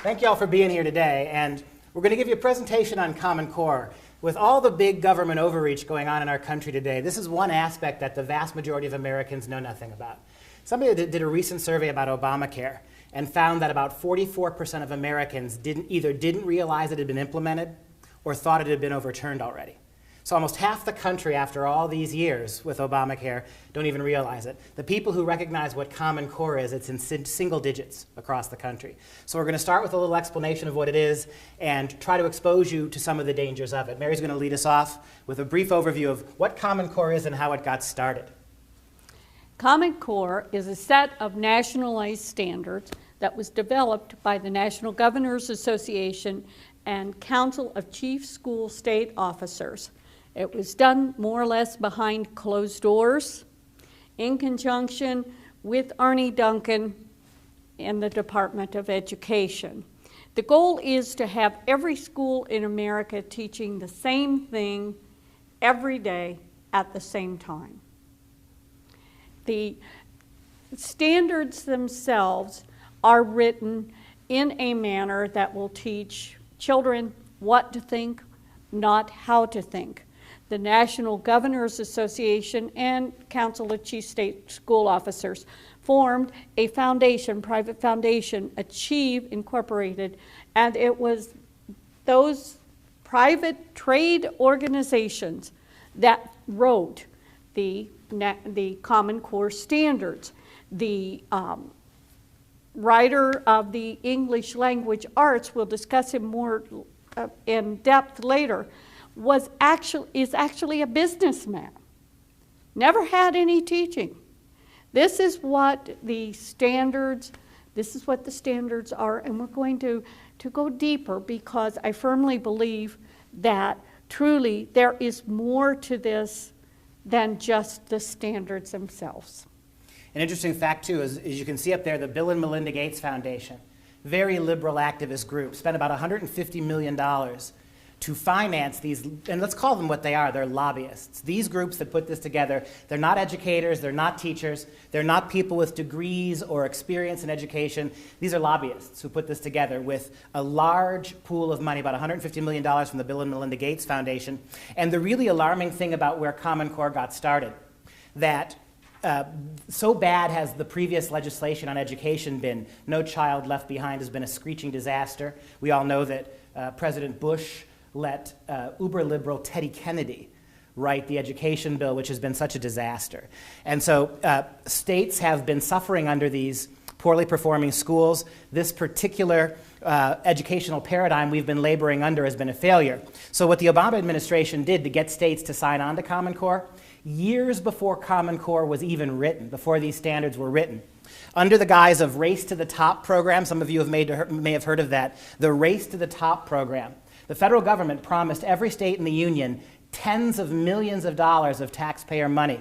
Thank you all for being here today, and we're going to give you a presentation on Common Core. With all the big government overreach going on in our country today, this is one aspect that the vast majority of Americans know nothing about. Somebody did a recent survey about Obamacare and found that about 44% of Americans either didn't realize it had been implemented or thought it had been overturned already. So almost half the country, after all these years with Obamacare, don't even realize it. The people who recognize what Common Core is, it's in single digits across the country. So we're going to start with a little explanation of what it is and try to expose you to some of the dangers of it. Mary's going to lead us off with a brief overview of what Common Core is and how it got started. Common Core is a set of nationalized standards that was developed by the National Governors Association and Council of Chief School State Officers. It was done more or less behind closed doors in conjunction with Arne Duncan in the Department of Education. The goal is to have every school in America teaching the same thing every day at the same time. The standards themselves are written in a manner that will teach children what to think, not how to think. The National Governors Association and Council of Chief State School Officers formed a foundation, private foundation, Achieve Incorporated, and it was those private trade organizations that wrote the Common Core standards. The writer of the English language arts, we'll discuss him more in depth later, is actually a businessman. Never had any teaching. This is what the standards are, and we're going to go deeper because I firmly believe that truly there is more to this than just the standards themselves. An interesting fact, too, is you can see up there the Bill and Melinda Gates Foundation, very liberal activist group, spent about $150 million to finance these, and let's call them what they are, they're lobbyists. These groups that put this together, they're not educators, they're not teachers, they're not people with degrees or experience in education. These are lobbyists who put this together with a large pool of money, about $150 million from the Bill and Melinda Gates Foundation. And the really alarming thing about where Common Core got started, that so bad has the previous legislation on education been. No Child Left Behind has been a screeching disaster. We all know that President Bush let uber-liberal Teddy Kennedy write the education bill, which has been such a disaster. And so states have been suffering under these poorly performing schools. This particular educational paradigm we've been laboring under has been a failure. So what the Obama administration did to get states to sign on to Common Core, years before Common Core was even written, before these standards were written, under the guise of Race to the Top program, some of you may have heard of that, the Race to the Top program, the federal government promised every state in the union tens of millions of dollars of taxpayer money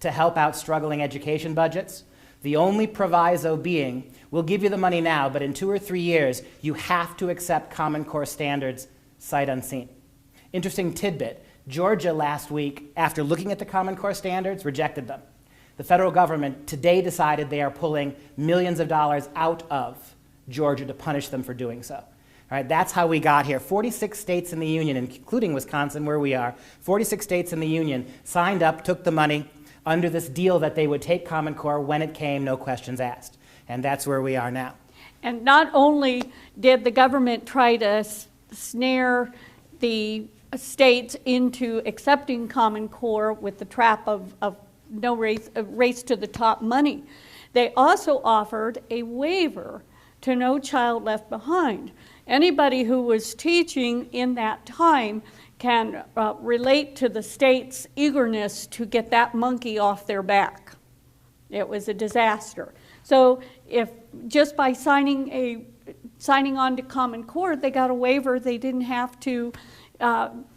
to help out struggling education budgets. The only proviso being, we'll give you the money now, but in 2 or 3 years, you have to accept Common Core standards sight unseen. Interesting tidbit, Georgia last week, after looking at the Common Core standards, rejected them. The federal government today decided they are pulling millions of dollars out of Georgia to punish them for doing so. All right, that's how we got here. 46 states in the union, including Wisconsin, where we are, 46 states in the union signed up, took the money under this deal that they would take Common Core when it came, no questions asked. And that's where we are now. And not only did the government try to snare the states into accepting Common Core with the trap of no race to the top money, they also offered a waiver to No Child Left Behind. Anybody who was teaching in that time can relate to the state's eagerness to get that monkey off their back. It was a disaster. So if just by signing on to Common Core, they got a waiver, they didn't have to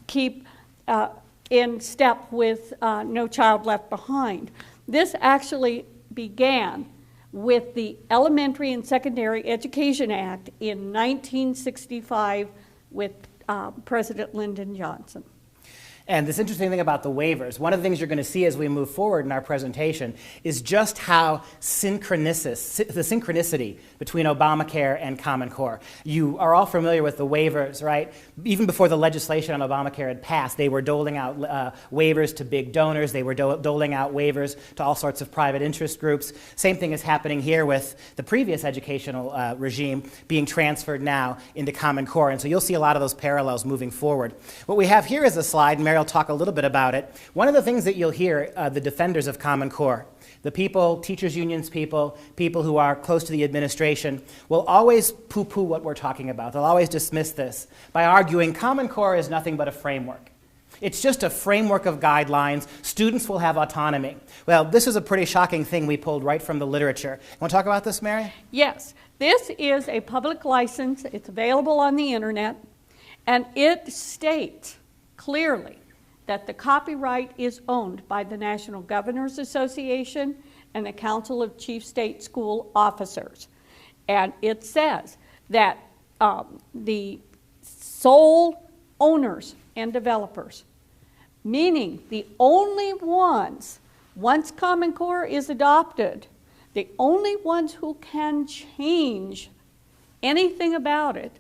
keep in step with No Child Left Behind. This actually began with the Elementary and Secondary Education Act in 1965 with President Lyndon Johnson. And this interesting thing about the waivers, one of the things you're going to see as we move forward in our presentation is just how the synchronicity between Obamacare and Common Core. You are all familiar with the waivers, right? Even before the legislation on Obamacare had passed, they were doling out waivers to big donors. They were doling out waivers to all sorts of private interest groups. Same thing is happening here with the previous educational regime being transferred now into Common Core. And so you'll see a lot of those parallels moving forward. What we have here is a slide, and Mary will talk a little bit about it. One of the things that you'll hear the defenders of Common Core, the people, teachers unions people, people who are close to the administration, will always poo-poo what we're talking about. They'll always dismiss this by arguing Common Core is nothing but a framework. It's just a framework of guidelines. Students will have autonomy. Well, this is a pretty shocking thing we pulled right from the literature. Want to talk about this, Mary? Yes. This is a public license. It's available on the internet, and it states clearly that the copyright is owned by the National Governors Association and the Council of Chief State School Officers. And it says that the sole owners and developers, meaning the only ones, once Common Core is adopted, the only ones who can change anything about it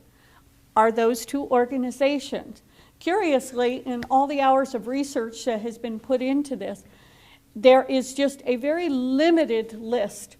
are those two organizations. Curiously, in all the hours of research that has been put into this, there is just a very limited list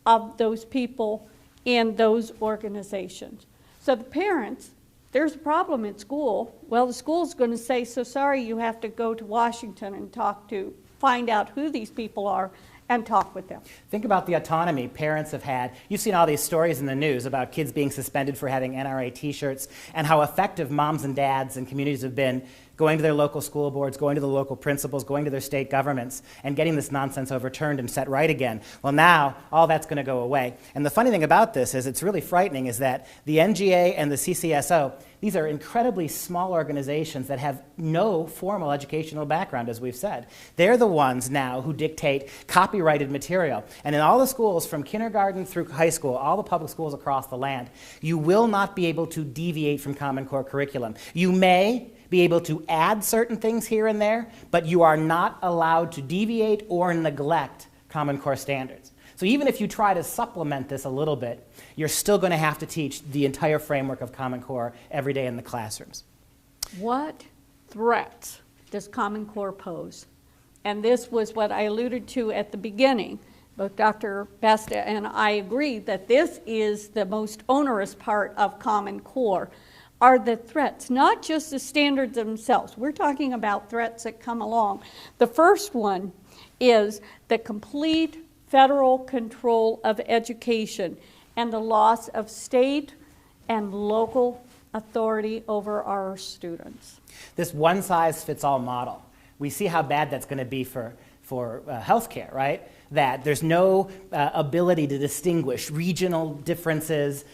of those people in those organizations. So the parents, there's a problem in school. Well, the school's going to say, so sorry, you have to go to Washington and find out who these people are and talk with them. Think about the autonomy parents have had. You've seen all these stories in the news about kids being suspended for having NRA t-shirts and how effective moms and dads and communities have been going to their local school boards, going to the local principals, going to their state governments, and getting this nonsense overturned and set right again. Well, now, all that's going to go away. And the funny thing about this is it's really frightening is that the NGA and the CCSO, these are incredibly small organizations that have no formal educational background, as we've said. They're the ones now who dictate copyrighted material. And in all the schools, from kindergarten through high school, all the public schools across the land, you will not be able to deviate from Common Core curriculum. You may be able to add certain things here and there, but you are not allowed to deviate or neglect Common Core standards. So even if you try to supplement this a little bit, you're still going to have to teach the entire framework of Common Core every day in the classrooms. What threats does Common Core pose? And this was what I alluded to at the beginning. Both Dr. Besta and I agree that this is the most onerous part of Common Core, are the threats, not just the standards themselves. We're talking about threats that come along. The first one is the complete federal control of education and the loss of state and local authority over our students. This one-size-fits-all model, we see how bad that's going to be for healthcare, right? That there's no ability to distinguish regional differences,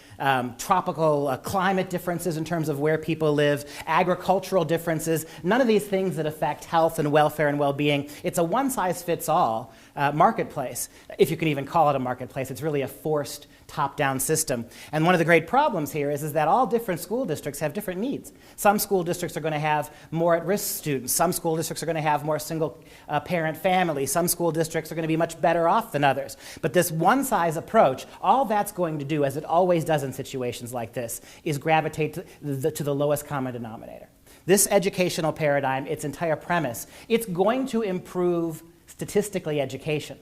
tropical climate differences in terms of where people live, agricultural differences, none of these things that affect health and welfare and well-being. It's a one-size-fits-all marketplace. If you can even call it a marketplace, it's really a forced top-down system. And one of the great problems here is that all different school districts have different needs. Some school districts are going to have more at-risk students. Some school districts are going to have more single-parent families. Some school districts are going to be much better off than others. But this one-size approach, all that's going to do, as it always does in situations like this, is gravitate to the lowest common denominator. This educational paradigm, its entire premise, it's going to improve statistically education.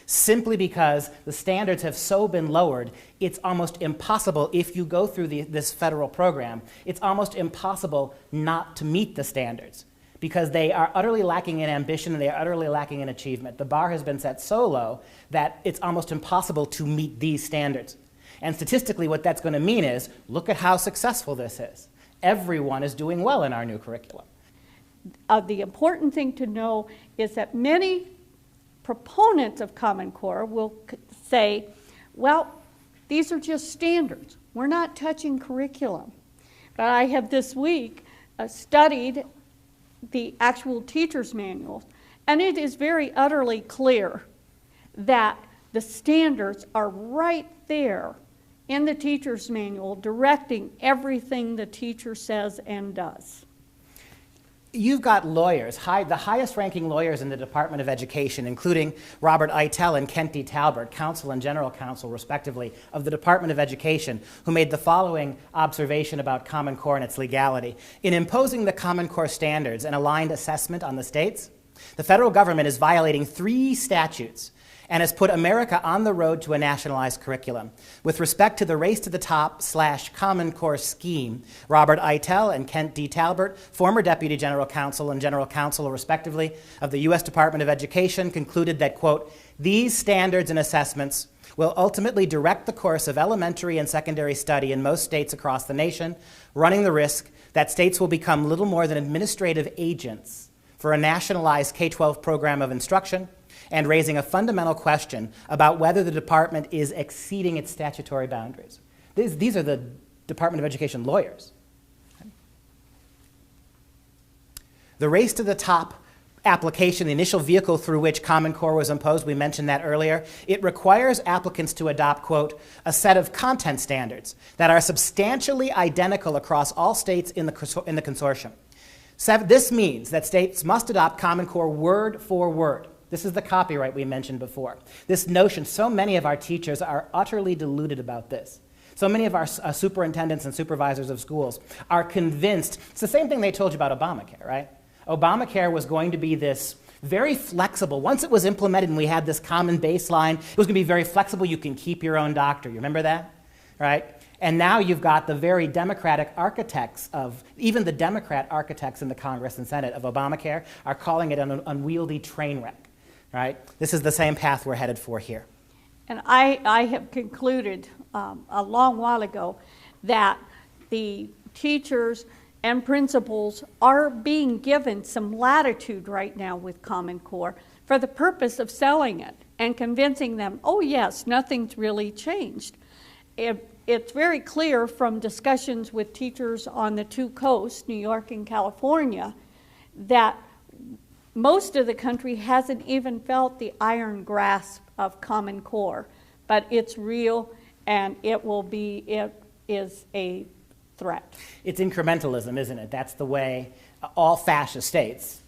Simply because the standards have so been lowered, it's almost impossible, if you go through this federal program, it's almost impossible not to meet the standards because they are utterly lacking in ambition and they are utterly lacking in achievement. The bar has been set so low that it's almost impossible to meet these standards. And statistically, what that's going to mean is, look at how successful this is. Everyone is doing well in our new curriculum. The important thing to know is that many proponents of Common Core will say, well, these are just standards. We're not touching curriculum. But I have this week studied the actual teacher's manuals, and it is very utterly clear that the standards are right there in the teacher's manual directing everything the teacher says and does. you've got lawyers, the highest ranking lawyers in the Department of Education, including Robert Eitel and Kent D. Talbert, counsel and general counsel, respectively, of the Department of Education, who made the following observation about Common Core and its legality. In imposing the Common Core standards and aligned assessment on the states, the federal government is violating 3 statutes and has put America on the road to a nationalized curriculum. With respect to the Race to the Top / Common Core scheme, Robert Eitel and Kent D. Talbert, former Deputy General Counsel and General Counsel, respectively, of the U.S. Department of Education, concluded that, quote, these standards and assessments will ultimately direct the course of elementary and secondary study in most states across the nation, running the risk that states will become little more than administrative agents for a nationalized K-12 program of instruction, and raising a fundamental question about whether the department is exceeding its statutory boundaries. These are the Department of Education lawyers. The Race to the Top application, the initial vehicle through which Common Core was imposed, we mentioned that earlier, it requires applicants to adopt, quote, a set of content standards that are substantially identical across all states in the consortium. This means that states must adopt Common Core word for word. This is the copyright we mentioned before. This notion, so many of our teachers are utterly deluded about this. So many of our superintendents and supervisors of schools are convinced, it's the same thing they told you about Obamacare, right? Obamacare was going to be this very flexible. Once it was implemented and we had this common baseline, it was going to be very flexible. You can keep your own doctor. You remember that? Right? And now you've got the very Democratic architects of, even the Democrat architects in the Congress and Senate of Obamacare are calling it an unwieldy train wreck. Right? This is the same path we're headed for here. And I have concluded a long while ago that the teachers and principals are being given some latitude right now with Common Core for the purpose of selling it and convincing them, oh yes, nothing's really changed. It's very clear from discussions with teachers on the 2 coasts, New York and California, that most of the country hasn't even felt the iron grasp of Common Core, but it's real and it is a threat. It's incrementalism, isn't it? That's the way all fascist states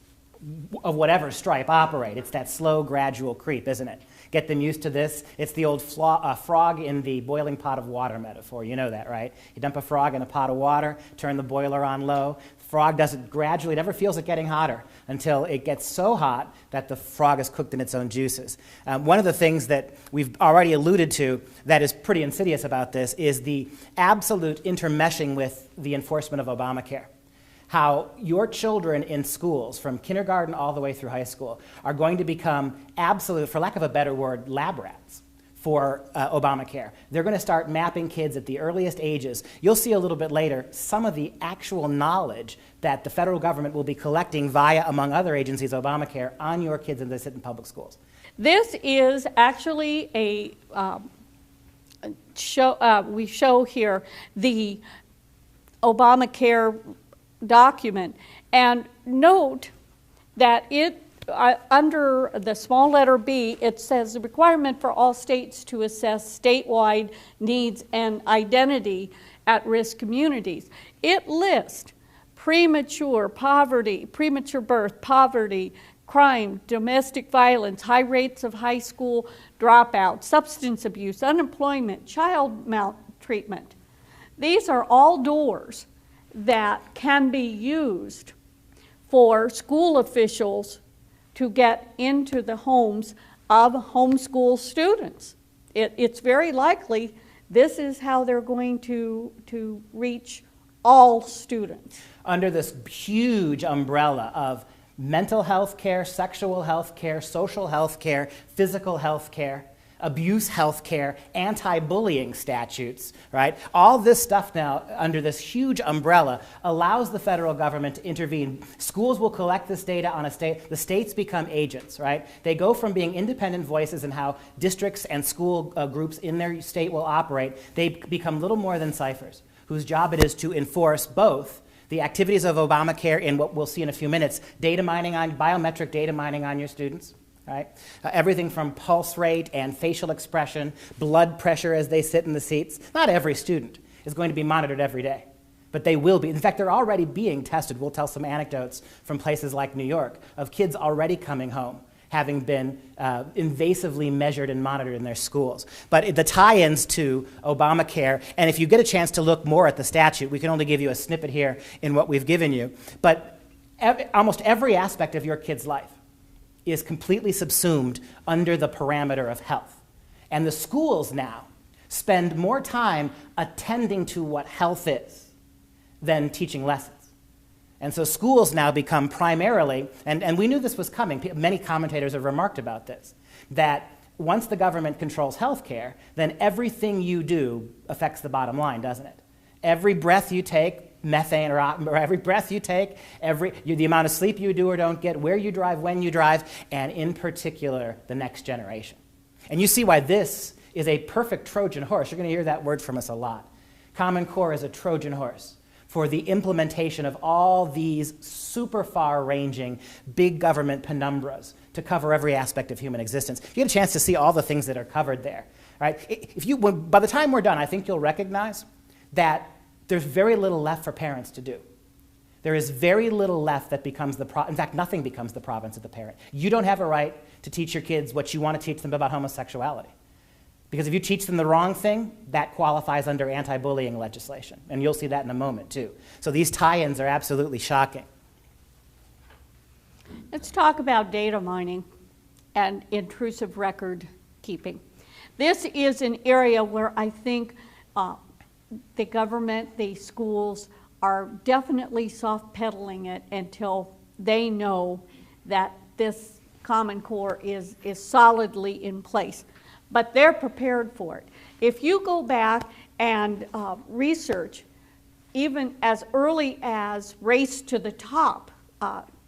of whatever stripe operate. It's that slow, gradual creep, isn't it? Get them used to this. It's the old frog in the boiling pot of water metaphor. You know that, right? You dump a frog in a pot of water, turn the boiler on low. Frog does it gradually, never feels it getting hotter until it gets so hot that the frog is cooked in its own juices. One of the things that we've already alluded to that is pretty insidious about this is the absolute intermeshing with the enforcement of Obamacare. How your children in schools, from kindergarten all the way through high school, are going to become absolute, for lack of a better word, lab rats for Obamacare. They're going to start mapping kids at the earliest ages. You'll see a little bit later some of the actual knowledge that the federal government will be collecting via, among other agencies, Obamacare on your kids as they sit in public schools. This is actually a we show here the Obamacare document, and note that it under the small letter B, it says the requirement for all states to assess statewide needs and identity at risk communities. It lists premature poverty, premature birth, poverty, crime, domestic violence, high rates of high school dropout, substance abuse, unemployment, child maltreatment. These are all doors that can be used for school officials to get into the homes of homeschool students. It's very likely this is how they're going to reach all students. Under this huge umbrella of mental health care, sexual health care, social health care, physical health care, abuse health care, anti-bullying statutes, right? All this stuff now under this huge umbrella allows the federal government to intervene. Schools will collect this data on a state. The states become agents, right? They go from being independent voices in how districts and school groups in their state will operate. They become little more than ciphers, whose job it is to enforce both the activities of Obamacare in what we'll see in a few minutes, data mining on, biometric data mining on your students, right? Everything from pulse rate and facial expression, blood pressure as they sit in the seats. Not every student is going to be monitored every day, but they will be. In fact, they're already being tested. We'll tell some anecdotes from places like New York of kids already coming home, having been invasively measured and monitored in their schools. But the tie-ins to Obamacare, and if you get a chance to look more at the statute, we can only give you a snippet here in what we've given you, but almost every aspect of your kid's life is completely subsumed under the parameter of health. And the schools now spend more time attending to what health is than teaching lessons. And so schools now become primarily, and we knew this was coming, many commentators have remarked about this, that once the government controls healthcare, then everything you do affects the bottom line, doesn't it? Every breath you take, methane, or every breath you take, the amount of sleep you do or don't get, where you drive, when you drive, and in particular, the next generation. And you see why this is a perfect Trojan horse. You're going to hear that word from us a lot. Common Core is a Trojan horse for the implementation of all these super far-ranging big government penumbras to cover every aspect of human existence. You get a chance to see all the things that are covered there. Right? By the time we're done, I think you'll recognize that there's very little left for parents to do. There is very little left that becomes in fact, nothing becomes the province of the parent. You don't have a right to teach your kids what you want to teach them about homosexuality. Because if you teach them the wrong thing, that qualifies under anti-bullying legislation. And you'll see that in a moment, too. So these tie-ins are absolutely shocking. Let's talk about data mining and intrusive record keeping. This is an area where I think the government, the schools, are definitely soft-pedaling it until they know that this Common Core is solidly in place. But they're prepared for it. If you go back and research, even as early as Race to the Top,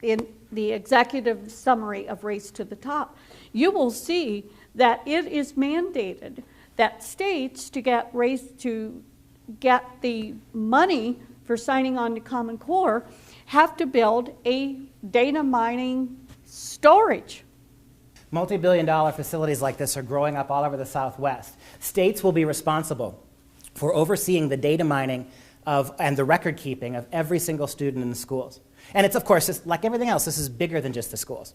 in the executive summary of Race to the Top, you will see that it is mandated that states to get the money for signing on to Common Core have to build a data mining storage. Multi-billion-dollar facilities like this are growing up all over the Southwest. States will be responsible for overseeing the data mining and the record keeping of every single student in the schools. And it's, of course, like everything else, this is bigger than just the schools.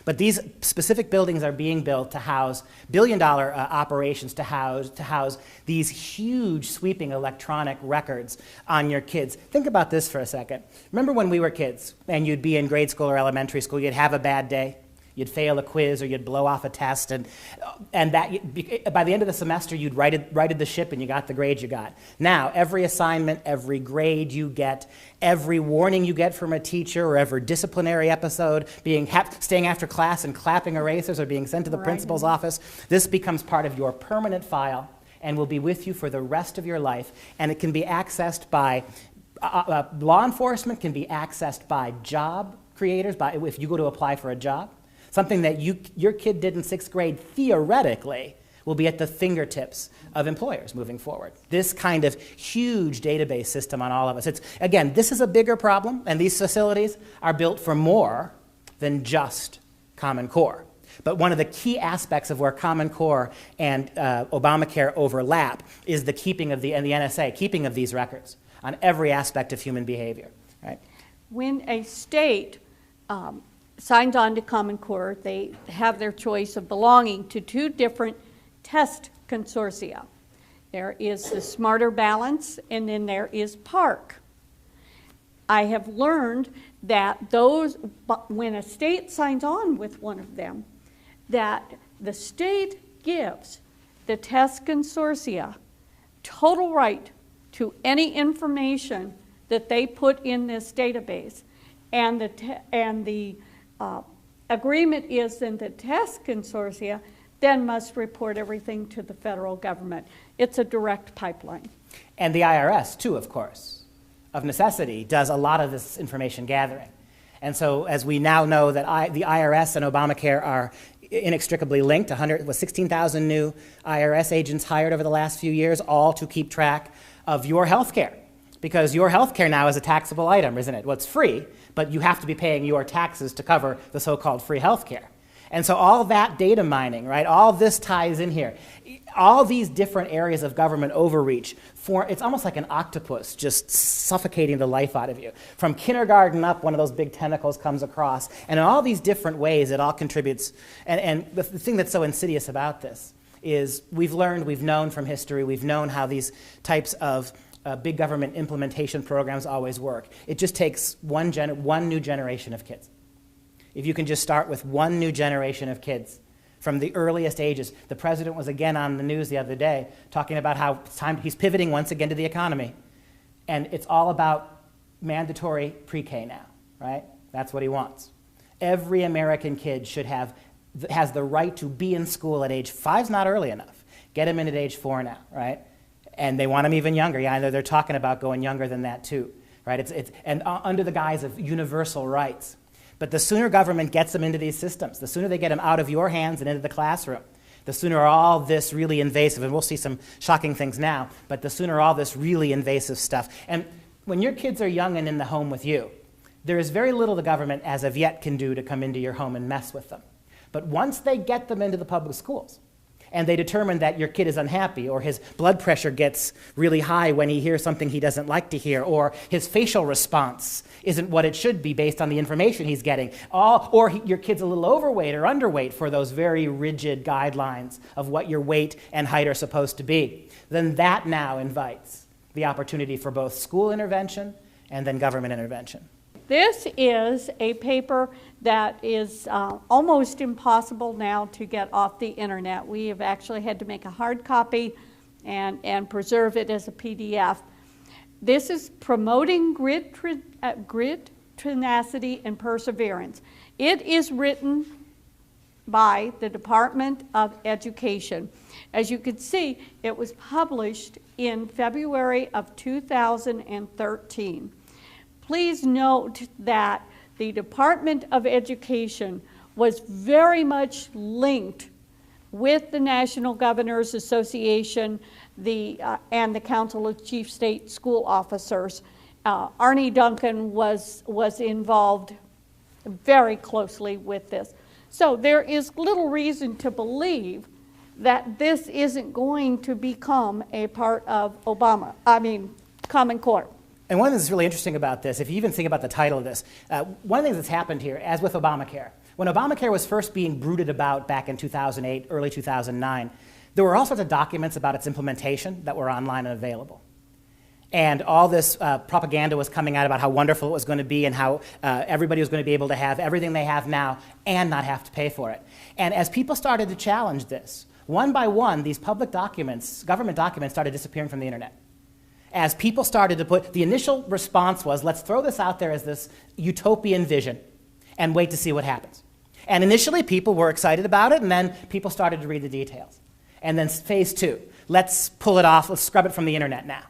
But these specific buildings are being built to house billion-dollar operations, to house these huge sweeping electronic records on your kids. Think about this for a second. Remember when we were kids and you'd be in grade school or elementary school, you'd have a bad day? You'd fail a quiz or you'd blow off a test, and that by the end of the semester you'd righted the ship and you got the grade you got. Now, every assignment, every grade you get, every warning you get from a teacher or every disciplinary episode, staying after class and clapping erasers or being sent to the principal's office, this becomes part of your permanent file and will be with you for the rest of your life. And it can be accessed by law enforcement, can be accessed by job creators, if you go to apply for a job. Something that your kid did in 6th grade, theoretically, will be at the fingertips of employers moving forward. This kind of huge database system on all of us. Again, this is a bigger problem, and these facilities are built for more than just Common Core. But one of the key aspects of where Common Core and Obamacare overlap is the keeping of the NSA, keeping of these records on every aspect of human behavior. Right? When a state signs on to Common Core, they have their choice of belonging to two different test consortia. There is the Smarter Balance, and then there is PARC. I have learned that when a state signs on with one of them, that the state gives the test consortia total right to any information that they put in this database. And the agreement is that the test consortia then must report everything to the federal government. It's a direct pipeline. And the IRS, too, of course, of necessity, does a lot of this information gathering. And so as we now know that the IRS and Obamacare are inextricably linked, 16,000 new IRS agents hired over the last few years, all to keep track of your health care. Because your health care now is a taxable item, isn't it? Well, it's free, but you have to be paying your taxes to cover the so-called free health care. And so all that data mining, right, all this ties in here. all these different areas of government overreach, it's almost like an octopus just suffocating the life out of you. From kindergarten up, one of those big tentacles comes across, and in all these different ways, it all contributes. And the thing that's so insidious about this is we've known from history, we've known how these types of big government implementation programs always work. It just takes one new generation of kids. If you can just start with one new generation of kids from the earliest ages. The president was again on the news the other day talking about how he's pivoting once again to the economy. And it's all about mandatory pre-K now, right? That's what he wants. Every American kid has the right to be in school at age 5's not early enough. Get him in at age 4 now, right? And they want him even younger. Yeah, they're talking about going younger than that too, right? Under the guise of universal rights. But the sooner government gets them into these systems, the sooner they get them out of your hands and into the classroom, the sooner all this really invasive, and we'll see some shocking things now, but the sooner all this really invasive stuff. And when your kids are young and in the home with you, there is very little the government as of yet can do to come into your home and mess with them. But once they get them into the public schools, and they determine that your kid is unhappy, or his blood pressure gets really high when he hears something he doesn't like to hear, or his facial response isn't what it should be based on the information he's getting, or your kid's a little overweight or underweight for those very rigid guidelines of what your weight and height are supposed to be, then that now invites the opportunity for both school intervention and then government intervention. This is a paper that is almost impossible now to get off the internet. We have actually had to make a hard copy and preserve it as a PDF. This is Promoting Grit, Tenacity, and Perseverance. It is written by the Department of Education. As you can see, it was published in February of 2013. Please note that the Department of Education was very much linked with the National Governors Association and the Council of Chief State School Officers. Arne Duncan was involved very closely with this. So there is little reason to believe that this isn't going to become a part of Common Core. And one thing that's really interesting about this, if you even think about the title of this, one of the things that's happened here, as with Obamacare, when Obamacare was first being brooded about back in 2008, early 2009, there were all sorts of documents about its implementation that were online and available. And all this propaganda was coming out about how wonderful it was going to be and how everybody was going to be able to have everything they have now and not have to pay for it. And as people started to challenge this, one by one, these public documents, government documents, started disappearing from the internet. As people started to the initial response was, let's throw this out there as this utopian vision and wait to see what happens. And initially, people were excited about it, and then people started to read the details. And then phase 2, let's pull it off, let's scrub it from the internet now.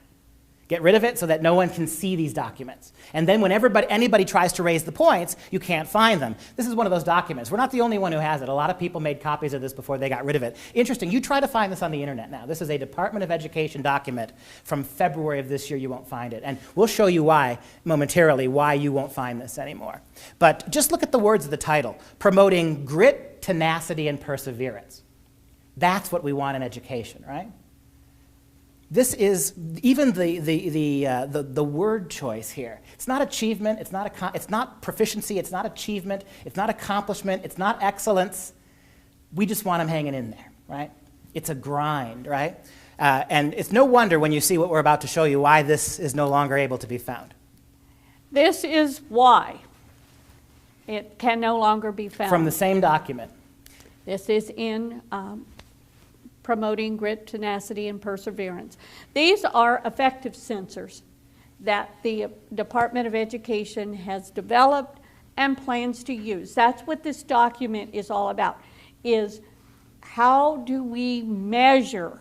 Get rid of it so that no one can see these documents. And then when anybody tries to raise the points, you can't find them. This is one of those documents. We're not the only one who has it. A lot of people made copies of this before they got rid of it. Interesting, you try to find this on the internet now. This is a Department of Education document from February of this year. You won't find it. And we'll show you why, momentarily, why you won't find this anymore. But just look at the words of the title, Promoting Grit, Tenacity, and Perseverance. That's what we want in education, right? This is even the word choice here. It's not achievement. It's not proficiency. It's not achievement. It's not accomplishment. It's not excellence. We just want them hanging in there, right? It's a grind, right? And it's no wonder when you see what we're about to show you why this is no longer able to be found. This is why it can no longer be found. From the same document. This is in Promoting Grit, Tenacity, and Perseverance. These are effective sensors that the Department of Education has developed and plans to use. That's what this document is all about, is how do we measure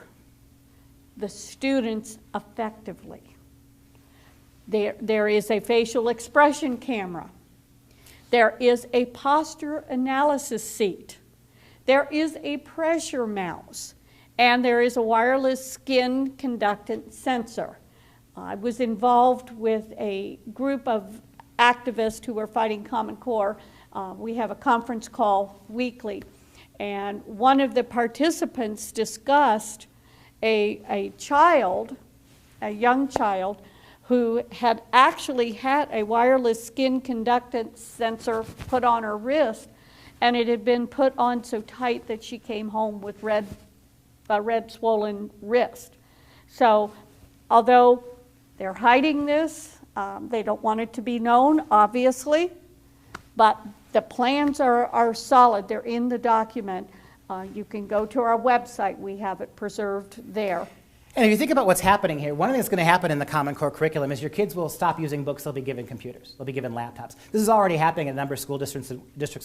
the students effectively? There is a facial expression camera. There is a posture analysis seat. There is a pressure mouse. And there is a wireless skin conductance sensor. I was involved with a group of activists who were fighting Common Core. We have a conference call weekly. And one of the participants discussed a child, a young child, who had actually had a wireless skin conductance sensor put on her wrist, and it had been put on so tight that she came home with a red swollen wrist. So although they're hiding this, they don't want it to be known, obviously, but the plans are solid. They're in the document. You can go to our website. We have it preserved there. And if you think about what's happening here, one thing that's going to happen in the Common Core curriculum is your kids will stop using books, they'll be given computers, they'll be given laptops. This is already happening in a number of school districts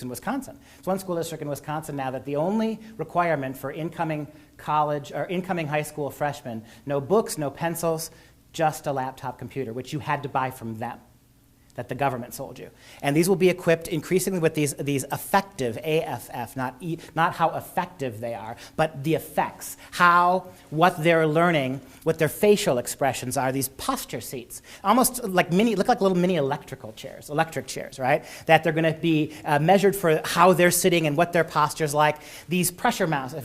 in Wisconsin. There's one school district in Wisconsin now that the only requirement for incoming college or incoming high school freshmen, no books, no pencils, just a laptop computer, which you had to buy from them, that the government sold you. And these will be equipped increasingly with these effective, AFF, not how effective they are, but the effects, what they're learning, what their facial expressions are, these posture seats, almost like look like little mini electric chairs, right? That they're gonna be measured for how they're sitting and what their posture's like. These pressure mounts.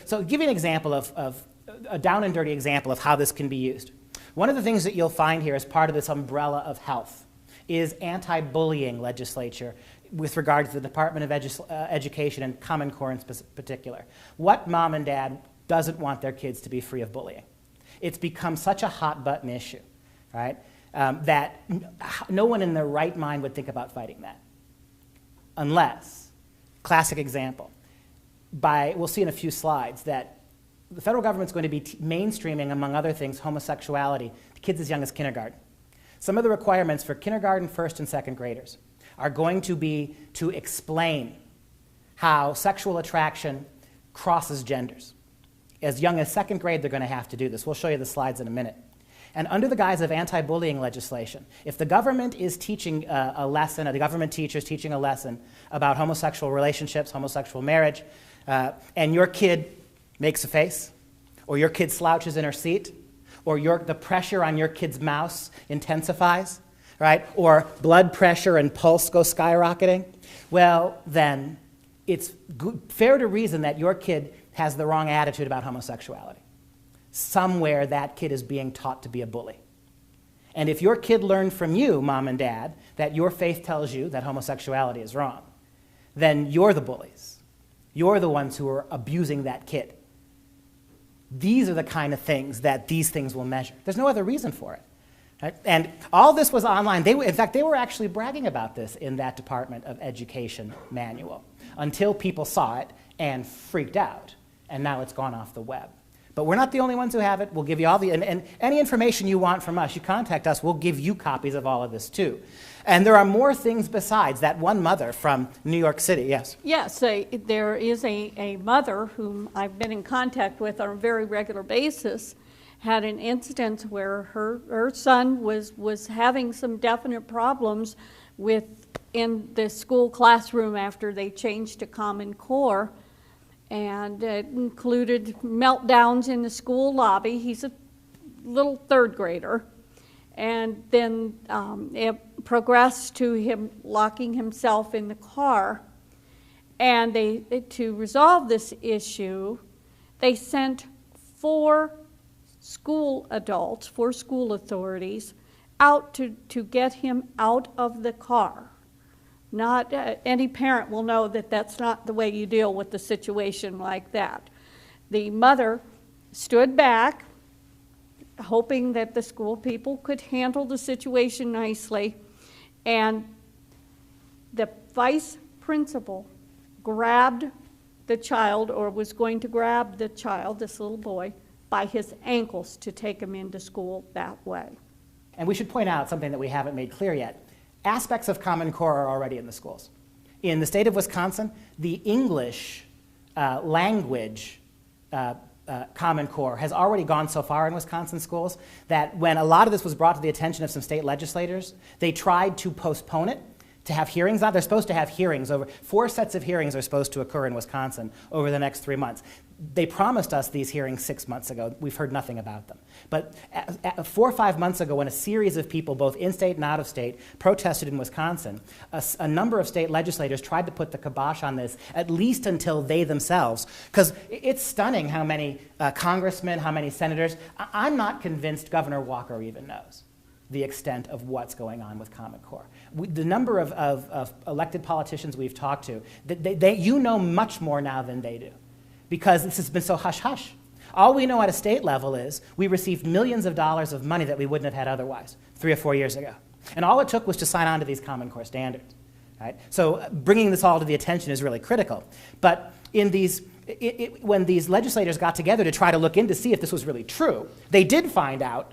So give you an example of a down and dirty example of how this can be used. One of the things that you'll find here as part of this umbrella of health is anti-bullying legislature with regard to the Department of Education and Common Core in particular. What mom and dad doesn't want their kids to be free of bullying? It's become such a hot button issue, right, that no one in their right mind would think about fighting that. Unless, classic example, we'll see in a few slides that the federal government's going to be mainstreaming, among other things, homosexuality to kids as young as kindergarten. Some of the requirements for kindergarten, first, and second graders are going to be to explain how sexual attraction crosses genders. As young as second grade, they're going to have to do this. We'll show you the slides in a minute. And under the guise of anti-bullying legislation, if the government is teaching a lesson, or the government teacher is teaching a lesson about homosexual relationships, homosexual marriage, and your kid makes a face, or your kid slouches in her seat, or the pressure on your kid's mouse intensifies, right? Or blood pressure and pulse go skyrocketing, well, then it's fair to reason that your kid has the wrong attitude about homosexuality. Somewhere that kid is being taught to be a bully. And if your kid learned from you, mom and dad, that your faith tells you that homosexuality is wrong, then you're the bullies. You're the ones who are abusing that kid. These are the kind of things that these things will measure. There's no other reason for it. Right? And all this was online. In fact, they were actually bragging about this in that Department of Education manual until people saw it and freaked out. And now it's gone off the web. But we're not the only ones who have it. We'll give you all and any information you want from us, you contact us, we'll give you copies of all of this too. And there are more things besides that one mother from New York City, yes? Yes, there is a mother whom I've been in contact with on a very regular basis, had an instance where her son was having some definite problems in the school classroom after they changed to Common Core. And it included meltdowns in the school lobby. He's a little third grader. And then it progressed to him locking himself in the car. And to resolve this issue, they sent 4 school adults, 4 school authorities, out to get him out of the car. Not any parent will know that that's not the way you deal with a situation like that. The mother stood back, hoping that the school people could handle the situation nicely, and the vice principal grabbed the child, or was going to grab the child, this little boy, by his ankles to take him into school that way. And we should point out something that we haven't made clear yet. Aspects of Common Core are already in the schools. In the state of Wisconsin, the English language Common Core has already gone so far in Wisconsin schools that when a lot of this was brought to the attention of some state legislators, they tried to postpone it to have hearings on. They're supposed to have hearings over, 4 sets of hearings are supposed to occur in Wisconsin over the next 3 months. They promised us these hearings 6 months ago. We've heard nothing about them. But 4 or 5 months ago, when a series of people, both in-state and out-of-state, protested in Wisconsin, a number of state legislators tried to put the kibosh on this, at least until they themselves, because it's stunning how many congressmen, how many senators. I'm not convinced Governor Walker even knows the extent of what's going on with Common Core. The number of elected politicians we've talked to, you know much more now than they do, because this has been so hush-hush. All we know at a state level is we received millions of dollars of money that we wouldn't have had otherwise 3 or 4 years ago. And all it took was to sign on to these Common Core standards. Right? So bringing this all to the attention is really critical. But in these, when these legislators got together to try to look in to see if this was really true, they did found out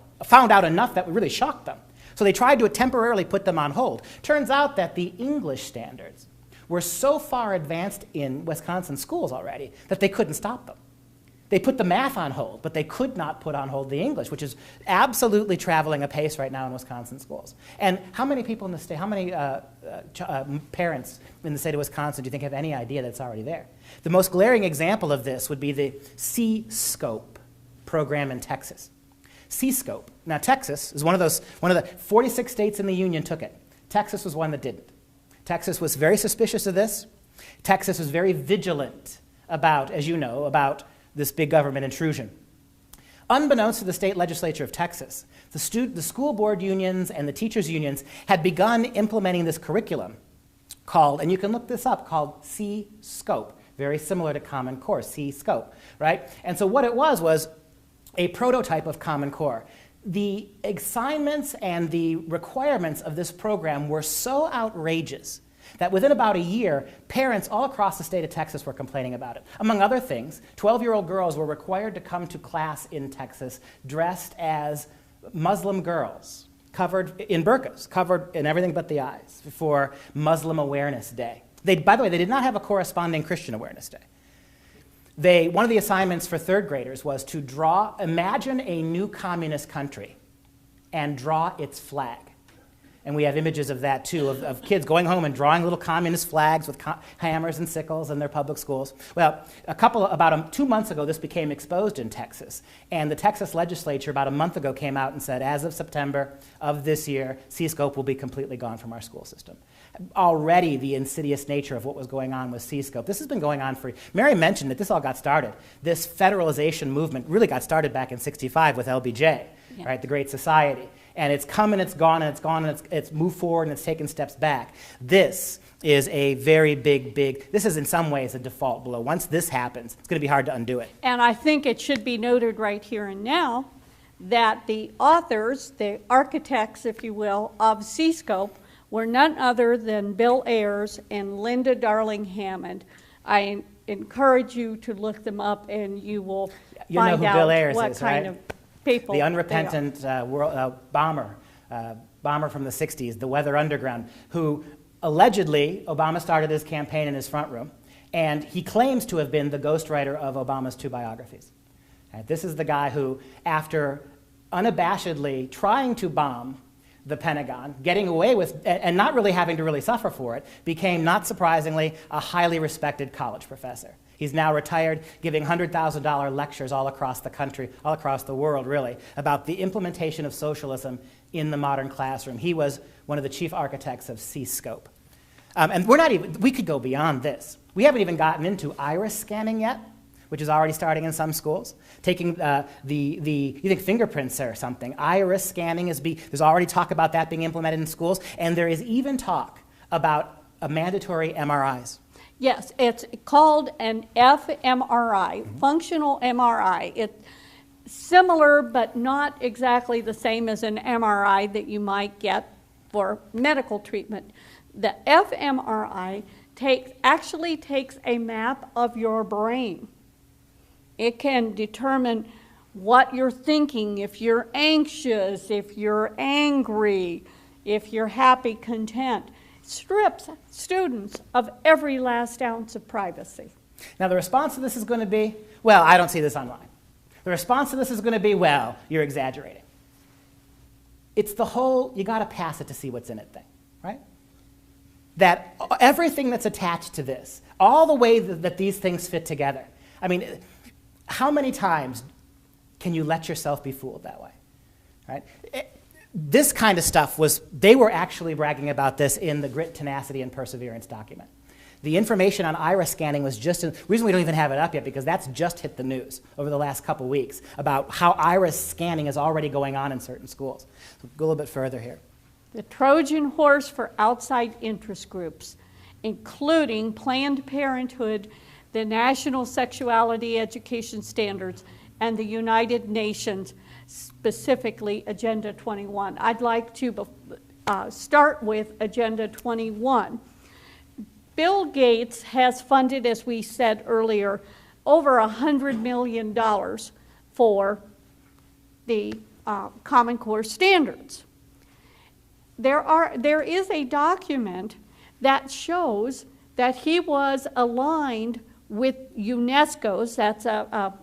enough that really shocked them. So they tried to temporarily put them on hold. Turns out that the English standards were so far advanced in Wisconsin schools already that they couldn't stop them. They put the math on hold, but they could not put on hold the English, which is absolutely traveling apace right now in Wisconsin schools. And how many people in the state, how many parents in the state of Wisconsin do you think have any idea that it's already there? The most glaring example of this would be the C-SCOPE program in Texas. C-SCOPE. Now, Texas is one of the 46 states in the Union took it. Texas was one that didn't. Texas was very suspicious of this. Texas was very vigilant about, as you know, about this big government intrusion. Unbeknownst to the state legislature of Texas, the school board unions and the teachers unions had begun implementing this curriculum called, and you can look this up, called C-SCOPE, very similar to Common Core, C-SCOPE, right? And so what it was a prototype of Common Core. The assignments and the requirements of this program were so outrageous that within about a year, parents all across the state of Texas were complaining about it. Among other things, 12-year-old girls were required to come to class in Texas dressed as Muslim girls, covered in burqas, covered in everything but the eyes, for Muslim Awareness Day. By the way, they did not have a corresponding Christian Awareness Day. One of the assignments for third graders was to imagine a new communist country and draw its flag. And we have images of that, too, of kids going home and drawing little communist flags with hammers and sickles in their public schools. Well, about 2 months ago, this became exposed in Texas. And the Texas legislature about a month ago came out and said, as of September of this year, C-SCOPE will be completely gone from our school system. Already the insidious nature of what was going on with C-SCOPE. This has been going on for, Mary mentioned that this all got started. This federalization movement really got started back in '65 with LBJ, right, the Great Society. And it's come and it's gone and it's gone and it's moved forward and it's taken steps back. This is a very big, this is in some ways a default blow. Once this happens, it's going to be hard to undo it. And I think it should be noted right here and now that the authors, the architects, if you will, of C-SCOPE were none other than Bill Ayers and Linda Darling Hammond. I encourage you to look them up and you will find out Bill Ayers what is, kind right? of people the unrepentant bomber from the 60s, the Weather Underground, who allegedly Obama started his campaign in his front room, and he claims to have been the ghostwriter of Obama's 2 biographies. Right, this is the guy who, after unabashedly trying to bomb the Pentagon, getting away with, and not really having to really suffer for it, became, not surprisingly, a highly respected college professor. He's now retired, giving $100,000 lectures all across the country, all across the world, really, about the implementation of socialism in the modern classroom. He was one of the chief architects of C-SCOPE. And we could go beyond this. We haven't even gotten into iris scanning yet, which is already starting in some schools. Taking you think fingerprints or something. Iris scanning there's already talk about that being implemented in schools, and there is even talk about mandatory MRIs. Yes, it's called an fMRI, functional MRI. It's similar but not exactly the same as an MRI that you might get for medical treatment. The fMRI actually takes a map of your brain. It can determine what you're thinking, if you're anxious, if you're angry, if you're happy, content. Strips students of every last ounce of privacy. Now, the response to this is going to be, well, I don't see this online. The response to this is going to be, well, you're exaggerating. It's the whole, you got to pass it to see what's in it thing, right? that everything that's attached to this, all the way that these things fit together, I mean, how many times can you let yourself be fooled that way, right? This kind of stuff they were actually bragging about this in the Grit, Tenacity, and Perseverance document. The information on iris scanning was the reason we don't even have it up yet, because that's just hit the news over the last couple weeks about how iris scanning is already going on in certain schools. So go a little bit further here. The Trojan horse for outside interest groups, including Planned Parenthood, the National Sexuality Education Standards, and the United Nations, specifically Agenda 21. I'd like to start with Agenda 21. Bill Gates has funded, as we said earlier, over $100 million for the Common Core standards. There is a document that shows that he was aligned with UNESCO's, that's a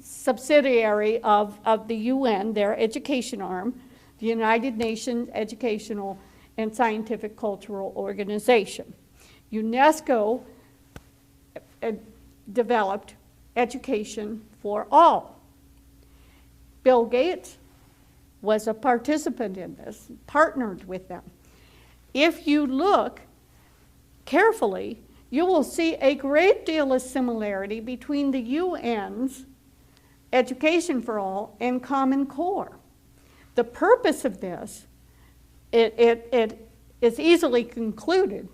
subsidiary of the UN, their education arm, the United Nations Educational and Scientific Cultural Organization. UNESCO developed education for all. Bill Gates was a participant in this, partnered with them. If you look carefully, you will see a great deal of similarity between the UN's Education for All and Common Core. The purpose of this, it is easily concluded,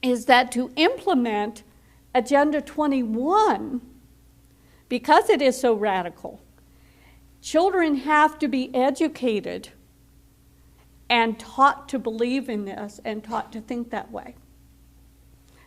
is that to implement Agenda 21, because it is so radical, children have to be educated and taught to believe in this and taught to think that way.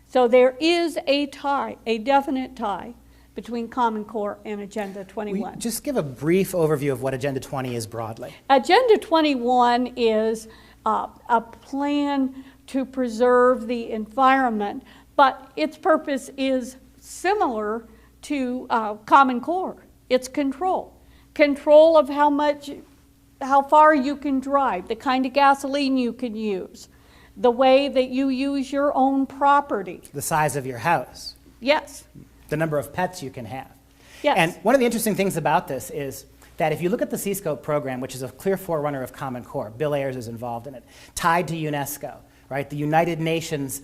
So there is a tie, a definite tie, between Common Core and Agenda 21. Just give a brief overview of what Agenda 20 is broadly. Agenda 21 is a plan to preserve the environment, but its purpose is similar to Common Core. It's control. Control of how far you can drive, the kind of gasoline you can use, the way that you use your own property. The size of your house. Yes. The number of pets you can have. Yes. And one of the interesting things about this is that if you look at the C-SCOPE program, which is a clear forerunner of Common Core, Bill Ayers is involved in it, tied to UNESCO, right? The United Nations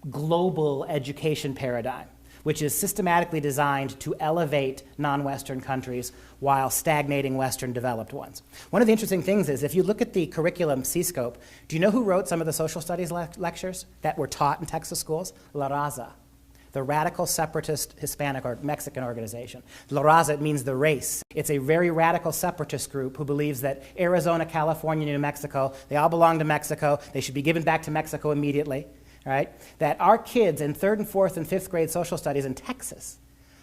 global education paradigm, which is systematically designed to elevate non-Western countries while stagnating Western developed ones. One of the interesting things is, if you look at the curriculum C-SCOPE, do you know who wrote some of the social studies lectures that were taught in Texas schools? La Raza, the Radical Separatist Hispanic or Mexican organization. La Raza, it means the race. It's a very radical separatist group who believes that Arizona, California, New Mexico, they all belong to Mexico. They should be given back to Mexico immediately. Right? That our kids in 3rd and 4th and 5th grade social studies in Texas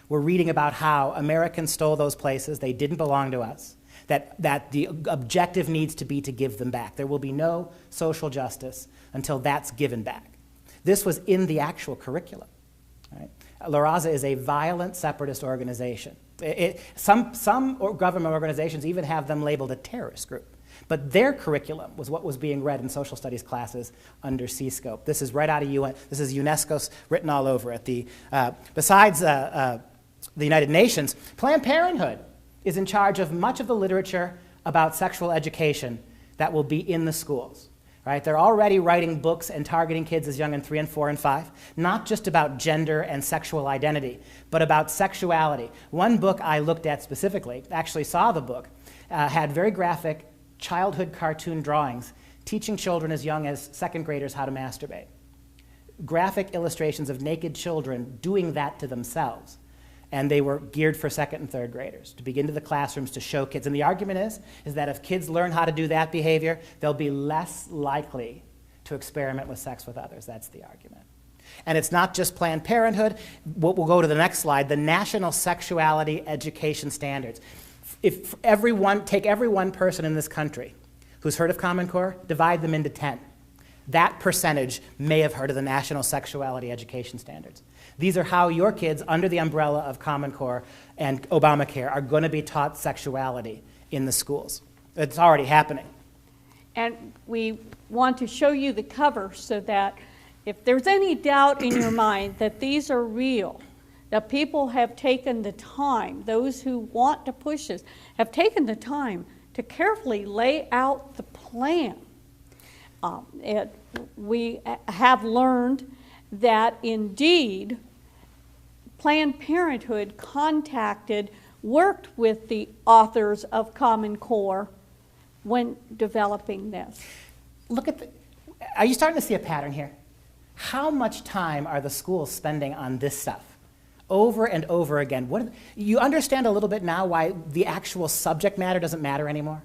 were reading about how Americans stole those places, they didn't belong to us, that the objective needs to be to give them back. There will be no social justice until that's given back. This was in the actual curriculum. Right? La Raza is a violent separatist organization. Some government organizations even have them labeled a terrorist group. But their curriculum was what was being read in social studies classes under C-SCOPE. This is right out of UN. This is UNESCO's written all over it. Besides the United Nations, Planned Parenthood is in charge of much of the literature about sexual education that will be in the schools. Right? They're already writing books and targeting kids as young as 3 and 4 and 5, not just about gender and sexual identity, but about sexuality. One book I looked at specifically, actually saw the book, had very graphic childhood cartoon drawings teaching children as young as 2nd graders how to masturbate. Graphic illustrations of naked children doing that to themselves. And they were geared for 2nd and 3rd graders to begin to the classrooms to show kids. And the argument is that if kids learn how to do that behavior, they'll be less likely to experiment with sex with others. That's the argument. And it's not just Planned Parenthood. We'll go to the next slide, the National Sexuality Education Standards. If take every one person in this country who's heard of Common Core, divide them into 10. That percentage may have heard of the National Sexuality Education Standards. These are how your kids, under the umbrella of Common Core and Obamacare, are going to be taught sexuality in the schools. It's already happening. And we want to show you the cover so that if there's any doubt in your mind that these are real, that people have taken the time, those who want to push this, have taken the time to carefully lay out the plan. We have learned that indeed Planned Parenthood worked with the authors of Common Core when developing this. Are you starting to see a pattern here? How much time are the schools spending on this stuff? Over and over again. You understand a little bit now why the actual subject matter doesn't matter anymore?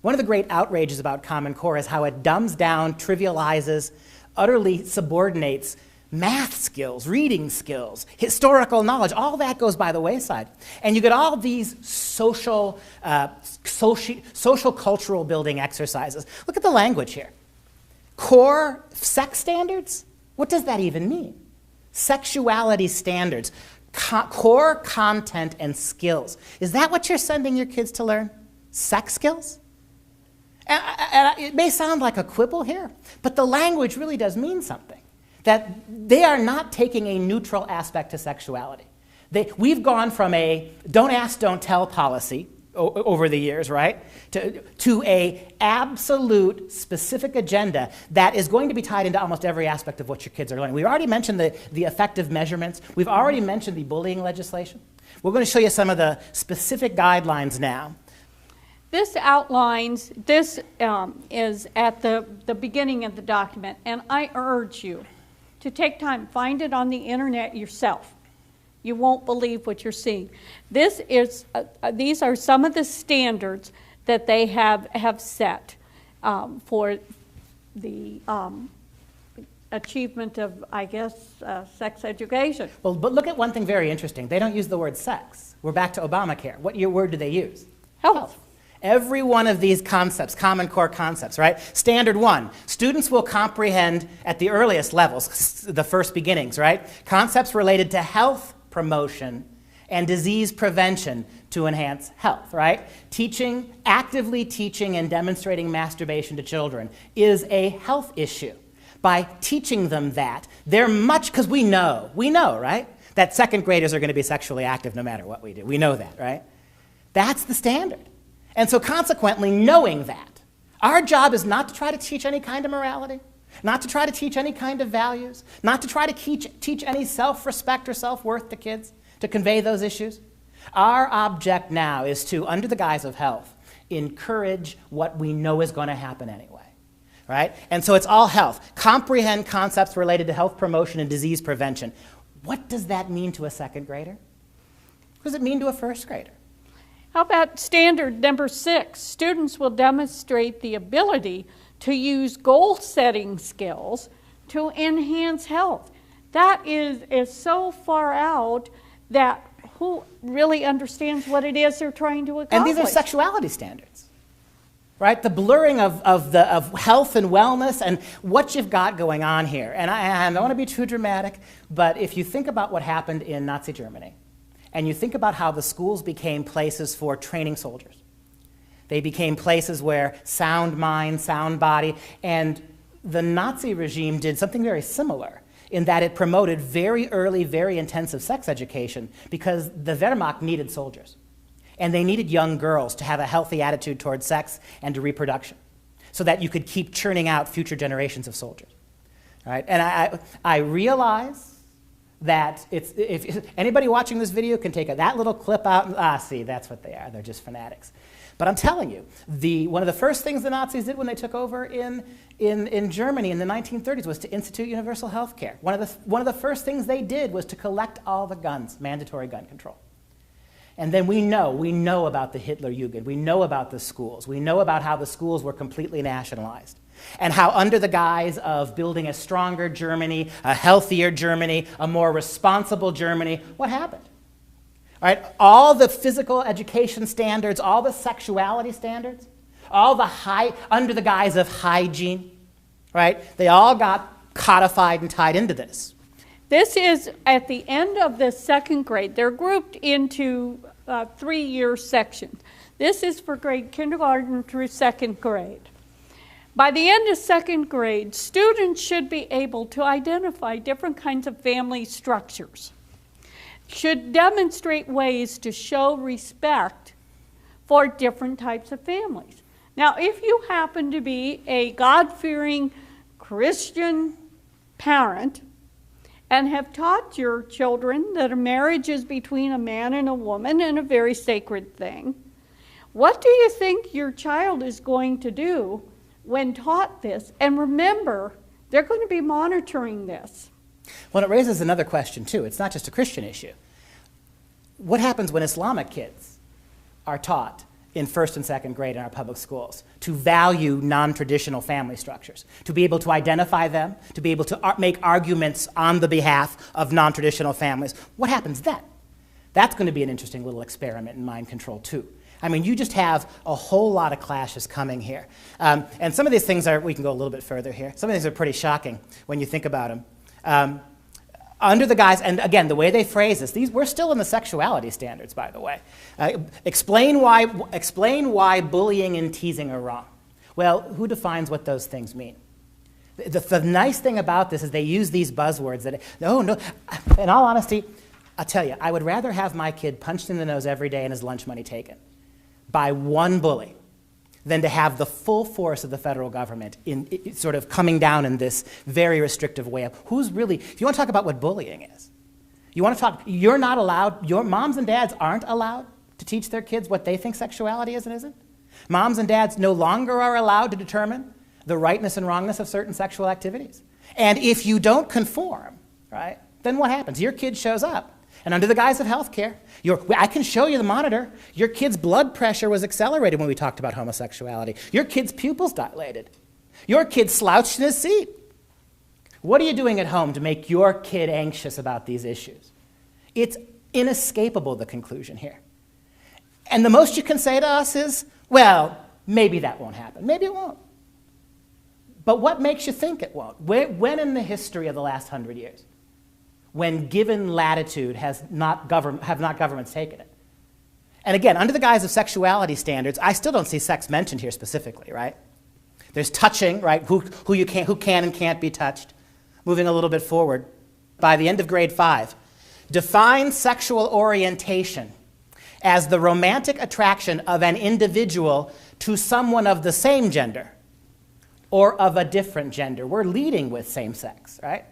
One of the great outrages about Common Core is how it dumbs down, trivializes, utterly subordinates math skills, reading skills, historical knowledge. All that goes by the wayside. And you get all these social cultural building exercises. Look at the language here. Core sex standards? What does that even mean? Sexuality standards. Core content and skills. Is that what you're sending your kids to learn? Sex skills? And it may sound like a quibble here, but the language really does mean something. That they are not taking a neutral aspect to sexuality. We've gone from a don't ask, don't tell policy over the years, right, to a absolute specific agenda that is going to be tied into almost every aspect of what your kids are learning. We've already mentioned the effective measurements. We've already mentioned the bullying legislation. We're going to show you some of the specific guidelines now. This outlines, this is at the beginning of the document, and I urge you to take time, find it on the internet yourself. You won't believe what you're seeing. These are some of the standards that they have set for the achievement of, I guess, sex education. Well, but look at one thing very interesting. They don't use the word sex. We're back to Obamacare. What word do they use? Health. Every one of these concepts, Common Core concepts, right? Standard 1, students will comprehend at the earliest levels, the first beginnings, right? Concepts related to health promotion and disease prevention to enhance health, right? Actively teaching and demonstrating masturbation to children is a health issue. By teaching them that, they're because we know, right? That second graders are going to be sexually active no matter what we do. We know that, right? That's the standard. And so consequently, knowing that, our job is not to try to teach any kind of morality, not to try to teach any kind of values, not to try to teach any self-respect or self-worth to kids, to convey those issues. Our object now is to, under the guise of health, encourage what we know is going to happen anyway, right? And so it's all health. Comprehend concepts related to health promotion and disease prevention. What does that mean to a second grader? What does it mean to a first grader? How about standard number 6? Students will demonstrate the ability to use goal-setting skills to enhance health. That is so far out that who really understands what it is they're trying to accomplish? And these are sexuality standards, right? The blurring of health and wellness and what you've got going on here. And I don't want to be too dramatic, but if you think about what happened in Nazi Germany, and you think about how the schools became places for training soldiers. They became places where sound mind, sound body, and the Nazi regime did something very similar in that it promoted very early, very intensive sex education because the Wehrmacht needed soldiers. And they needed young girls to have a healthy attitude towards sex and to reproduction so that you could keep churning out future generations of soldiers. Right? And I realize that if anybody watching this video can take that little clip out and, see, that's what they are. They're just fanatics. But I'm telling you, one of the first things the Nazis did when they took over in Germany in the 1930s was to institute universal health care. One of the first things they did was to collect all the guns, mandatory gun control. And then we know about the Hitler Jugend. We know about the schools. We know about how the schools were completely nationalized. And how under the guise of building a stronger Germany, a healthier Germany, a more responsible Germany, what happened? All right, all the physical education standards, all the sexuality standards, all under the guise of hygiene, right? They all got codified and tied into this. This is at the end of the second grade. They're grouped into 3-year sections. This is for grade kindergarten through second grade. By the end of second grade, students should be able to identify different kinds of family structures, should demonstrate ways to show respect for different types of families. Now, if you happen to be a God-fearing Christian parent and have taught your children that a marriage is between a man and a woman and a very sacred thing, what do you think your child is going to do when taught this? And remember, they're going to be monitoring this. Well, it raises another question, too. It's not just a Christian issue. What happens when Islamic kids are taught in first and second grade in our public schools to value non-traditional family structures, to be able to identify them, to be able to make arguments on the behalf of non-traditional families? What happens then? That's going to be an interesting little experiment in mind control, too. I mean, you just have a whole lot of clashes coming here. And some of these things we can go a little bit further here. Some of these are pretty shocking when you think about them. Under the guise, and again, the way they phrase this, we're still in the sexuality standards, by the way. Explain why bullying and teasing are wrong. Well, who defines what those things mean? The nice thing about this is they use these buzzwords that, no, in all honesty, I'll tell you, I would rather have my kid punched in the nose every day and his lunch money taken by one bully than to have the full force of the federal government in sort of coming down in this very restrictive way of who's really, if you want to talk about what bullying is, you want to talk, you're not allowed, your moms and dads aren't allowed to teach their kids what they think sexuality is and isn't. Moms and dads no longer are allowed to determine the rightness and wrongness of certain sexual activities. And if you don't conform, right, then what happens? Your kid shows up. And under the guise of health care, I can show you the monitor. Your kid's blood pressure was accelerated when we talked about homosexuality. Your kid's pupils dilated. Your kid slouched in his seat. What are you doing at home to make your kid anxious about these issues? It's inescapable, the conclusion here. And the most you can say to us is, well, maybe that won't happen. Maybe it won't. But what makes you think it won't? When in the history of the last 100 years? When given latitude have not governments taken it? And again, under the guise of sexuality standards, I still don't see sex mentioned here specifically, right? There's touching, right? Who can and can't be touched. Moving a little bit forward, by the end of grade 5, define sexual orientation as the romantic attraction of an individual to someone of the same gender or of a different gender. We're leading with same sex, right?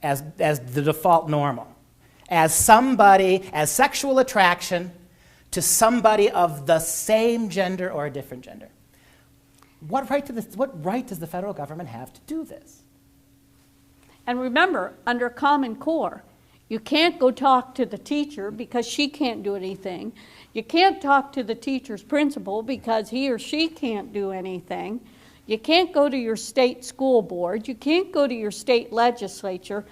As the default normal, as sexual attraction to somebody of the same gender or a different gender. What right does the federal government have to do this? And remember, under Common Core, you can't go talk to the teacher because she can't do anything. You can't talk to the teacher's principal because he or she can't do anything. You can't go to your state school board. You can't go to your state legislature.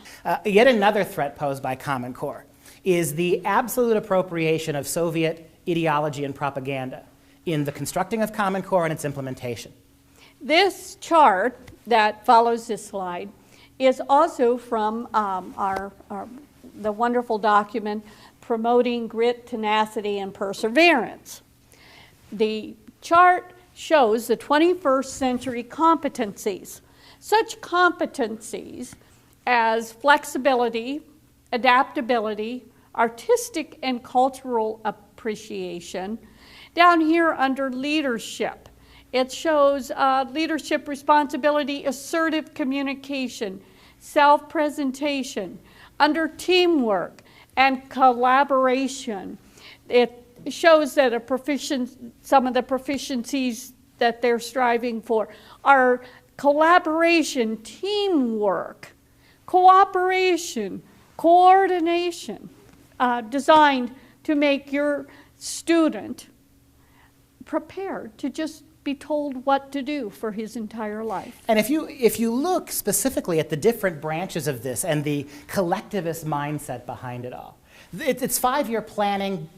Yet another threat posed by Common Core is the absolute appropriation of Soviet ideology and propaganda in the constructing of Common Core and its implementation. This chart that follows this slide is also from the wonderful document Promoting Grit, Tenacity, and Perseverance. The chart shows the 21st century competencies. Such competencies as flexibility, adaptability, artistic and cultural appreciation. Down here under leadership, it shows leadership responsibility, assertive communication, self-presentation. Under teamwork and collaboration, it shows that some of the proficiencies that they're striving for are collaboration, teamwork, cooperation, coordination, designed to make your student prepared to just be told what to do for his entire life. And if you look specifically at the different branches of this and the collectivist mindset behind it all, it's 5-year planning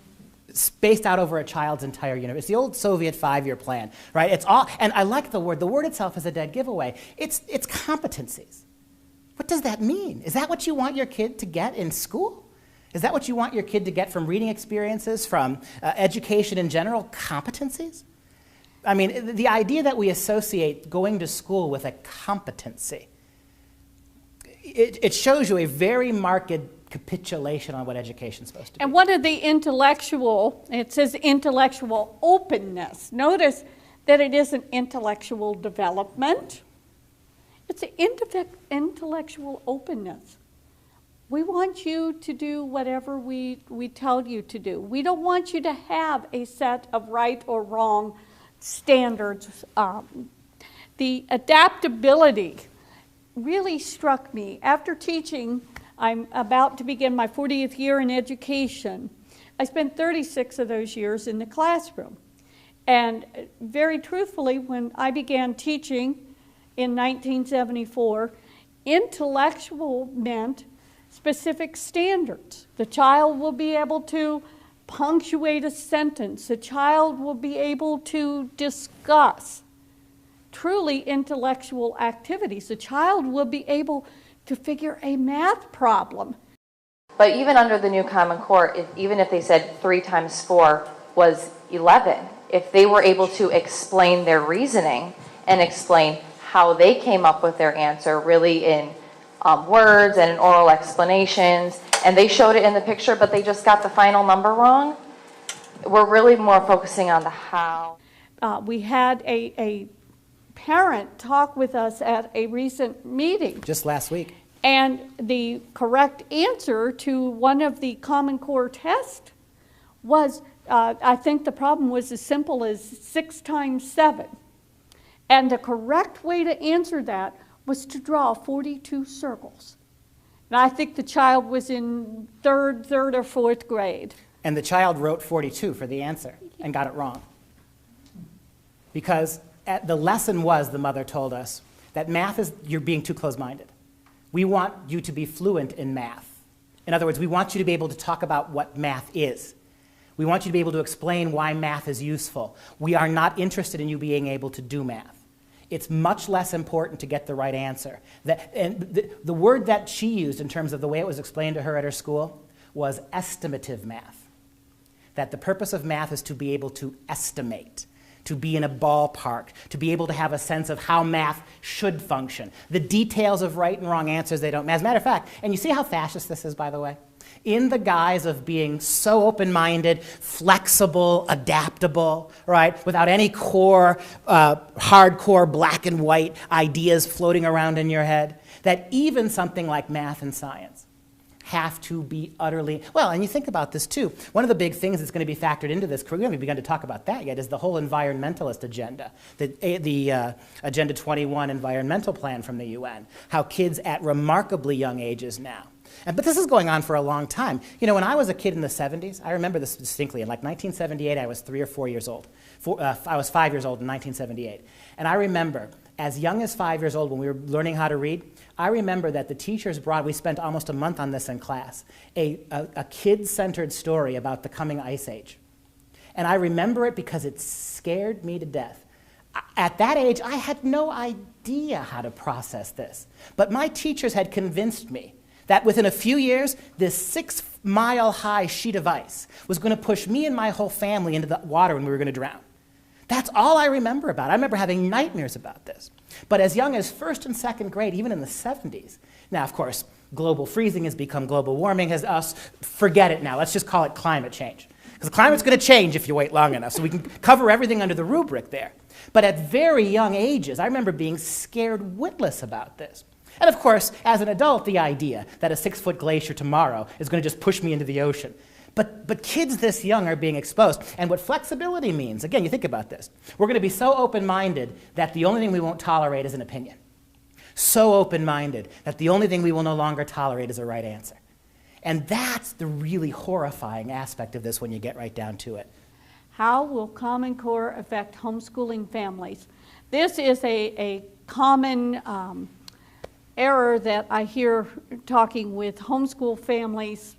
spaced out over a child's entire universe. It's the old Soviet 5-year plan, right? It's all, and I like the word. The word itself is a dead giveaway. It's competencies. What does that mean? Is that what you want your kid to get in school? Is that what you want your kid to get from reading experiences, from education in general? Competencies? I mean, the idea that we associate going to school with a competency, it shows you a very marked capitulation on what education is supposed to be. And what are the intellectual, it says intellectual openness. Notice that it isn't intellectual development. It's intellectual openness. We want you to do whatever we tell you to do. We don't want you to have a set of right or wrong standards. The adaptability really struck me. After teaching, I'm about to begin my 40th year in education. I spent 36 of those years in the classroom. And very truthfully, when I began teaching in 1974, intellectual meant specific standards. The child will be able to punctuate a sentence. The child will be able to discuss truly intellectual activities. The child will be able to figure a math problem. But even under the new Common Core, even if they said 3 times 4 was 11, if they were able to explain their reasoning and explain how they came up with their answer really in words and in oral explanations, and they showed it in the picture, but they just got the final number wrong, we're really more focusing on the how. We had a parent talk with us at a recent meeting. Just last week. And the correct answer to one of the Common Core tests was, I think the problem was as simple as 6 times 7. And the correct way to answer that was to draw 42 circles. And I think the child was in third or fourth grade. And the child wrote 42 for the answer and got it wrong. Because the lesson was, the mother told us, that math is, you're being too close-minded. We want you to be fluent in math. In other words, we want you to be able to talk about what math is. We want you to be able to explain why math is useful. We are not interested in you being able to do math. It's much less important to get the right answer. The word that she used in terms of the way it was explained to her at her school was estimative math. That the purpose of math is to be able to estimate, to be in a ballpark, to be able to have a sense of how math should function. The details of right and wrong answers, they don't matter. As a matter of fact, and you see how fascist this is, by the way? In the guise of being so open-minded, flexible, adaptable, right, without any core, hardcore black and white ideas floating around in your head, that even something like math and science have to be utterly, well, and you think about this too. One of the big things that's going to be factored into this, we haven't begun to talk about that yet, is the whole environmentalist agenda, the Agenda 21 environmental plan from the UN, how kids at remarkably young ages now. But this is going on for a long time. You know, when I was a kid in the 70s, I remember this distinctly. In like 1978, I was 3 or 4 years old. I was 5 years old in 1978. And I remember, as young as 5 years old, when we were learning how to read, I remember that the teachers brought, we spent almost a month on this in class, a kid-centered story about the coming ice age. And I remember it because it scared me to death. At that age, I had no idea how to process this. But my teachers had convinced me that within a few years, this 6-mile-high sheet of ice was going to push me and my whole family into the water and we were going to drown. That's all I remember about it. I remember having nightmares about this. But as young as 1st and 2nd grade, even in the 70s, now, of course, global freezing has become global warming, forget it now. Let's just call it climate change. Because the climate's going to change if you wait long enough, so we can cover everything under the rubric there. But at very young ages, I remember being scared witless about this. And of course, as an adult, the idea that a 6-foot glacier tomorrow is going to just push me into the ocean. But kids this young are being exposed. And what flexibility means, again, you think about this. We're going to be so open-minded that the only thing we won't tolerate is an opinion. So open-minded that the only thing we will no longer tolerate is a right answer. And that's the really horrifying aspect of this when you get right down to it. How will Common Core affect homeschooling families? This is a common error that I hear talking with homeschool families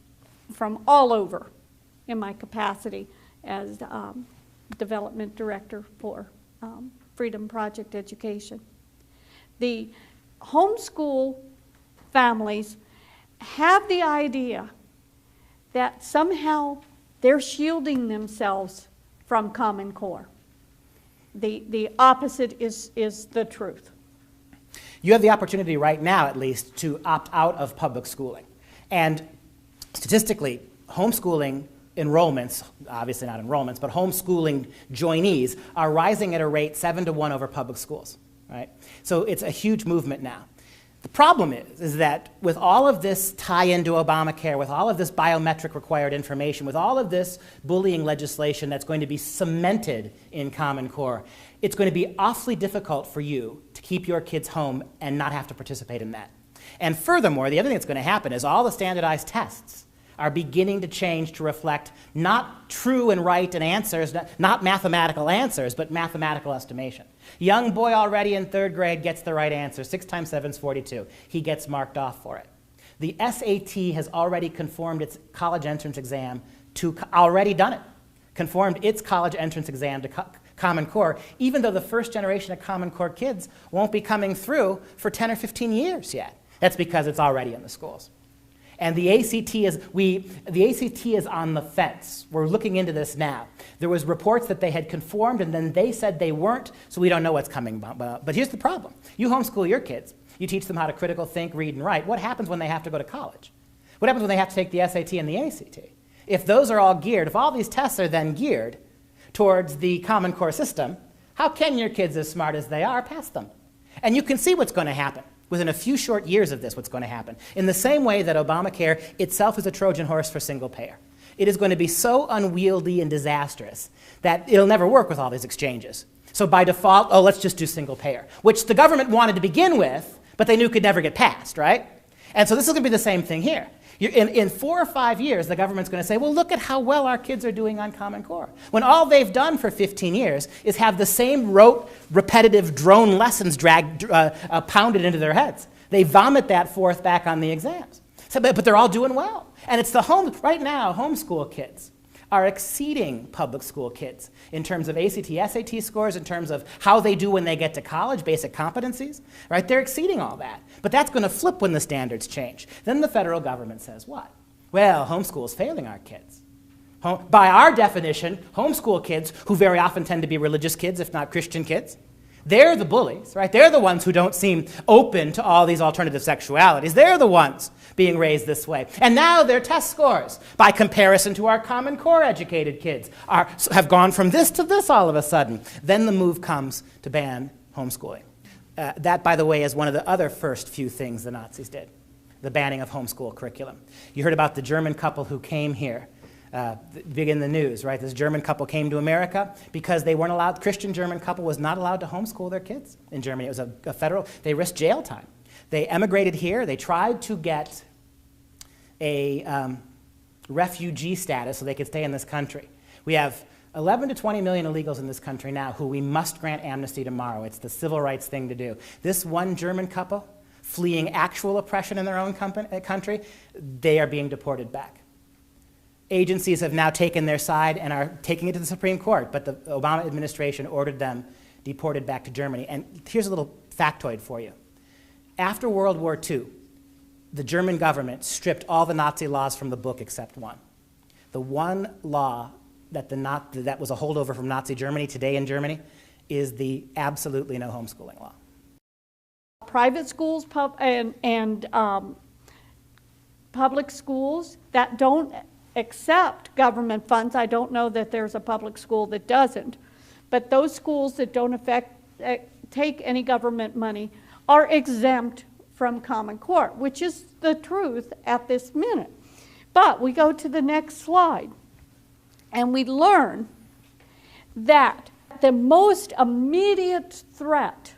from all over in my capacity as development director for Freedom Project Education. The homeschool families have the idea that somehow they're shielding themselves from Common Core. the opposite is the truth. You have the opportunity right now, at least, to opt out of public schooling. And statistically, homeschooling enrollments, obviously not enrollments, but homeschooling joinees are rising at a rate 7-to-1 over public schools, right? So it's a huge movement now. The problem is that with all of this tie-in to Obamacare, with all of this biometric required information, with all of this bullying legislation that's going to be cemented in Common Core, it's going to be awfully difficult for you to keep your kids home and not have to participate in that. And furthermore, the other thing that's going to happen is all the standardized tests are beginning to change to reflect not true and right and answers, not mathematical answers, but mathematical estimation. Young boy already in 3rd grade gets the right answer. 6 times 7 is 42. He gets marked off for it. The SAT has already conformed its college entrance exam to, already done it, conformed its college entrance exam to Common Core, even though the first generation of Common Core kids won't be coming through for 10 or 15 years yet. That's because it's already in the schools. And the ACT is on the fence. We're looking into this now. There was reports that they had conformed, and then they said they weren't, so we don't know what's coming. But here's the problem. You homeschool your kids. You teach them how to critical think, read, and write. What happens when they have to go to college? What happens when they have to take the SAT and the ACT? If those are all geared, if all these tests are then geared towards the Common Core system, how can your kids, as smart as they are, pass them? And you can see what's going to happen. Within a few short years of this, what's going to happen. In the same way that Obamacare itself is a Trojan horse for single payer. It is going to be so unwieldy and disastrous that it'll never work with all these exchanges. So by default, oh, let's just do single payer, which the government wanted to begin with, but they knew could never get passed, right? And so this is going to be the same thing here. In 4 or 5 years, the government's going to say, well, look at how well our kids are doing on Common Core. When all they've done for 15 years is have the same rote, repetitive drone lessons pounded into their heads. They vomit that forth back on the exams. So, but they're all doing well. And it's right now, homeschool kids are exceeding public school kids in terms of ACT, SAT scores, in terms of how they do when they get to college, basic competencies, right? They're exceeding all that. But that's going to flip when the standards change. Then the federal government says what? Well, homeschool is failing our kids. By our definition, homeschool kids, who very often tend to be religious kids, if not Christian kids, they're the bullies, right? They're the ones who don't seem open to all these alternative sexualities. They're the ones being raised this way. And now their test scores, by comparison to our Common Core educated kids, have gone from this to this all of a sudden. Then the move comes to ban homeschooling. That, by the way, is one of the other first few things the Nazis did, the banning of homeschool curriculum. You heard about the German couple who came here. Big in the news, right? This German couple came to America because they weren't allowed, Christian German couple was not allowed to homeschool their kids in Germany. It was a federal, they risked jail time. They emigrated here, they tried to get a refugee status so they could stay in this country. We have 11 to 20 million illegals in this country now who we must grant amnesty tomorrow. It's the civil rights thing to do. This one German couple, fleeing actual oppression in their own country, they are being deported back. Agencies have now taken their side and are taking it to the Supreme Court, but the Obama administration ordered them deported back to Germany. And here's a little factoid for you. After World War II, the German government stripped all the Nazi laws from the book except one. The one law that was a holdover from Nazi Germany today in Germany is the absolutely no homeschooling law. Private schools and public schools that don't accept government funds. I don't know that there's a public school that doesn't, but those schools that don't take any government money are exempt from Common Core, which is the truth at this minute. But we go to the next slide, and we learn that the most immediate threat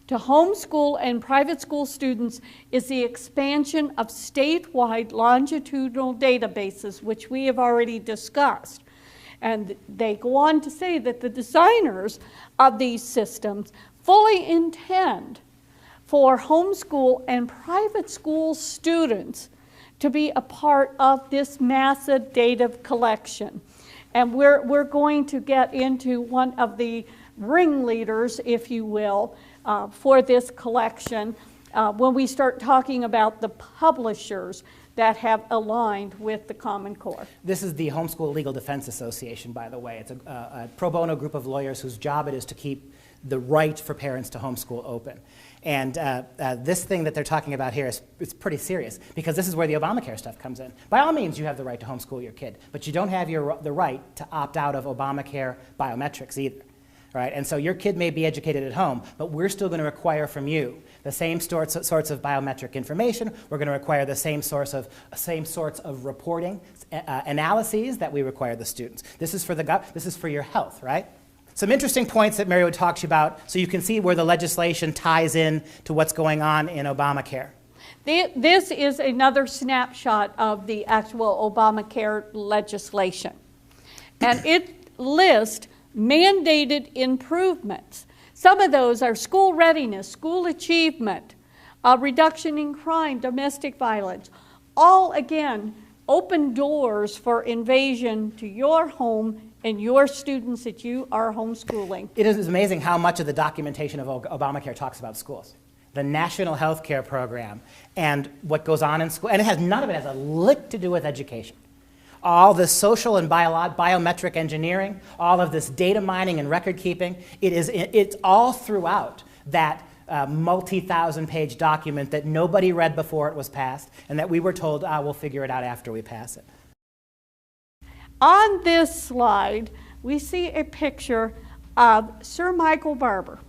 to homeschool and private school students is the expansion of statewide longitudinal databases, which we have already discussed. And they go on to say that the designers of these systems fully intend for homeschool and private school students to be a part of this massive data collection. And we're going to get into one of the ringleaders, if you will, for this collection when we start talking about the publishers that have aligned with the Common Core. This is the Homeschool Legal Defense Association, by the way. It's a pro bono group of lawyers whose job it is to keep the right for parents to homeschool open. And this thing that they're talking about here is pretty serious, because this is where the Obamacare stuff comes in. By all means, you have the right to homeschool your kid, but you don't have the right to opt out of Obamacare biometrics either. Right? And so your kid may be educated at home, but we're still going to require from you the same sorts of biometric information. We're going to require the same sorts of reporting analyses that we require the students. This is for your health, right? Some interesting points that Mary would talk to you about, so you can see where the legislation ties in to what's going on in Obamacare. This is another snapshot of the actual Obamacare legislation. And it lists mandated improvements. Some of those are school readiness, school achievement, reduction in crime, domestic violence. All, again, open doors for invasion to your home and your students that you are homeschooling. It is amazing how much of the documentation of Obamacare talks about schools. The National Health Care Program and what goes on in school, and none of it has a lick to do with education. All this social and biometric engineering, all of this data mining and record keeping, it's all throughout that multi-thousand-page document that nobody read before it was passed, and that we were told, we'll figure it out after we pass it. On this slide, we see a picture of Sir Michael Barber.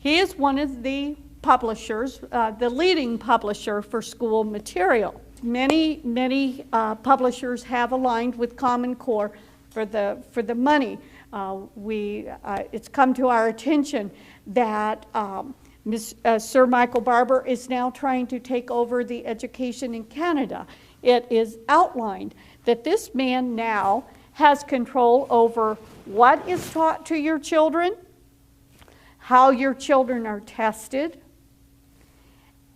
He is one of the publishers, the leading publisher for school material. Many publishers have aligned with Common Core for the money. It's come to our attention that Sir Michael Barber is now trying to take over the education in Canada. It is outlined that this man now has control over what is taught to your children, how your children are tested,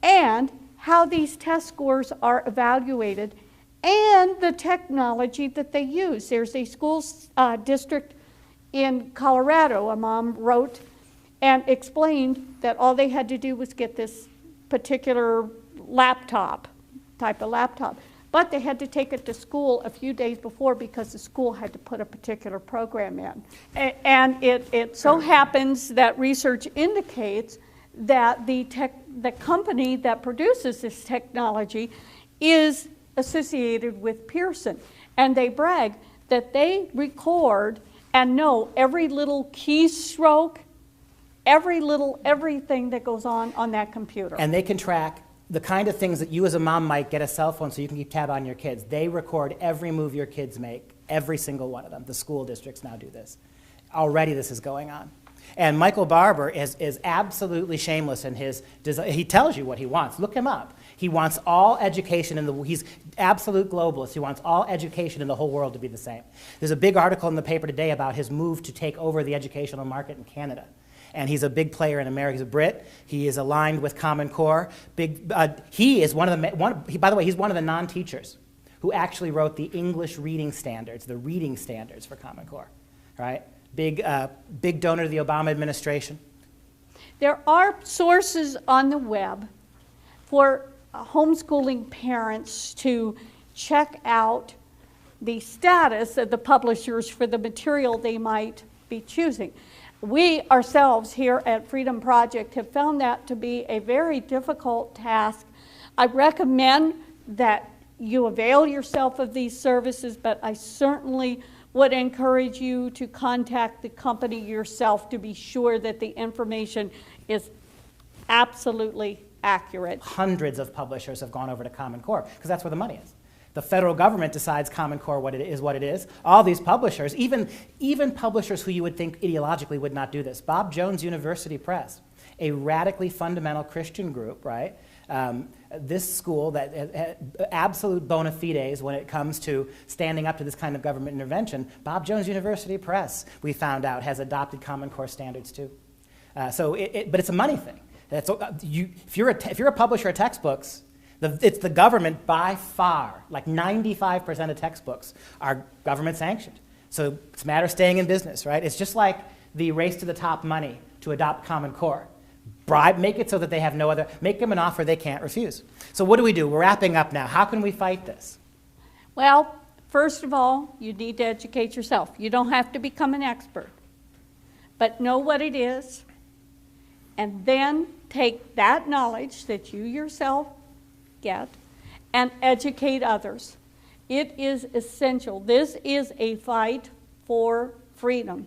and how these test scores are evaluated, and the technology that they use. There's a school district in Colorado, a mom wrote and explained that all they had to do was get this particular type of laptop. But they had to take it to school a few days before because the school had to put a particular program in. And it so happens that research indicates that the company that produces this technology is associated with Pearson. And they brag that they record and know every little keystroke, everything that goes on that computer. And they can track the kind of things that you as a mom might get a cell phone so you can keep tab on your kids. They record every move your kids make, every single one of them. The school districts now do this. Already this is going on. And Michael Barber is absolutely shameless in his design. He tells you what he wants. Look him up. He wants all education he's absolute globalist. He wants all education in the whole world to be the same. There's a big article in the paper today about his move to take over the educational market in Canada. And he's a big player in America. He's a Brit. He is aligned with Common Core. He is by the way, he's one of the non-teachers who actually wrote the English reading standards, the reading standards for Common Core, right? Big donor to the Obama administration. There are sources on the web for homeschooling parents to check out the status of the publishers for the material they might be choosing. We ourselves here at Freedom Project have found that to be a very difficult task. I recommend that you avail yourself of these services, but I certainly would encourage you to contact the company yourself to be sure that the information is absolutely accurate. Hundreds of publishers have gone over to Common Core because that's where the money is. The federal government decides Common Core what it is. All these publishers, even publishers who you would think ideologically would not do this. Bob Jones University Press, a radically fundamental Christian group, right? This school that had absolute bona fides when it comes to standing up to this kind of government intervention, Bob Jones University Press, we found out, has adopted Common Core standards too. But it's a money thing. If you're a publisher of textbooks, it's the government by far, like 95% of textbooks are government sanctioned. So it's a matter of staying in business, right? It's just like the race to the top money to adopt Common Core. bribe, make it so that they have no other, make them an offer they can't refuse. So what do? We're wrapping up now. How can we fight this? Well, first of all, you need to educate yourself. You don't have to become an expert, but know what it is, and then take that knowledge that you yourself get and educate others. It is essential. This is a fight for freedom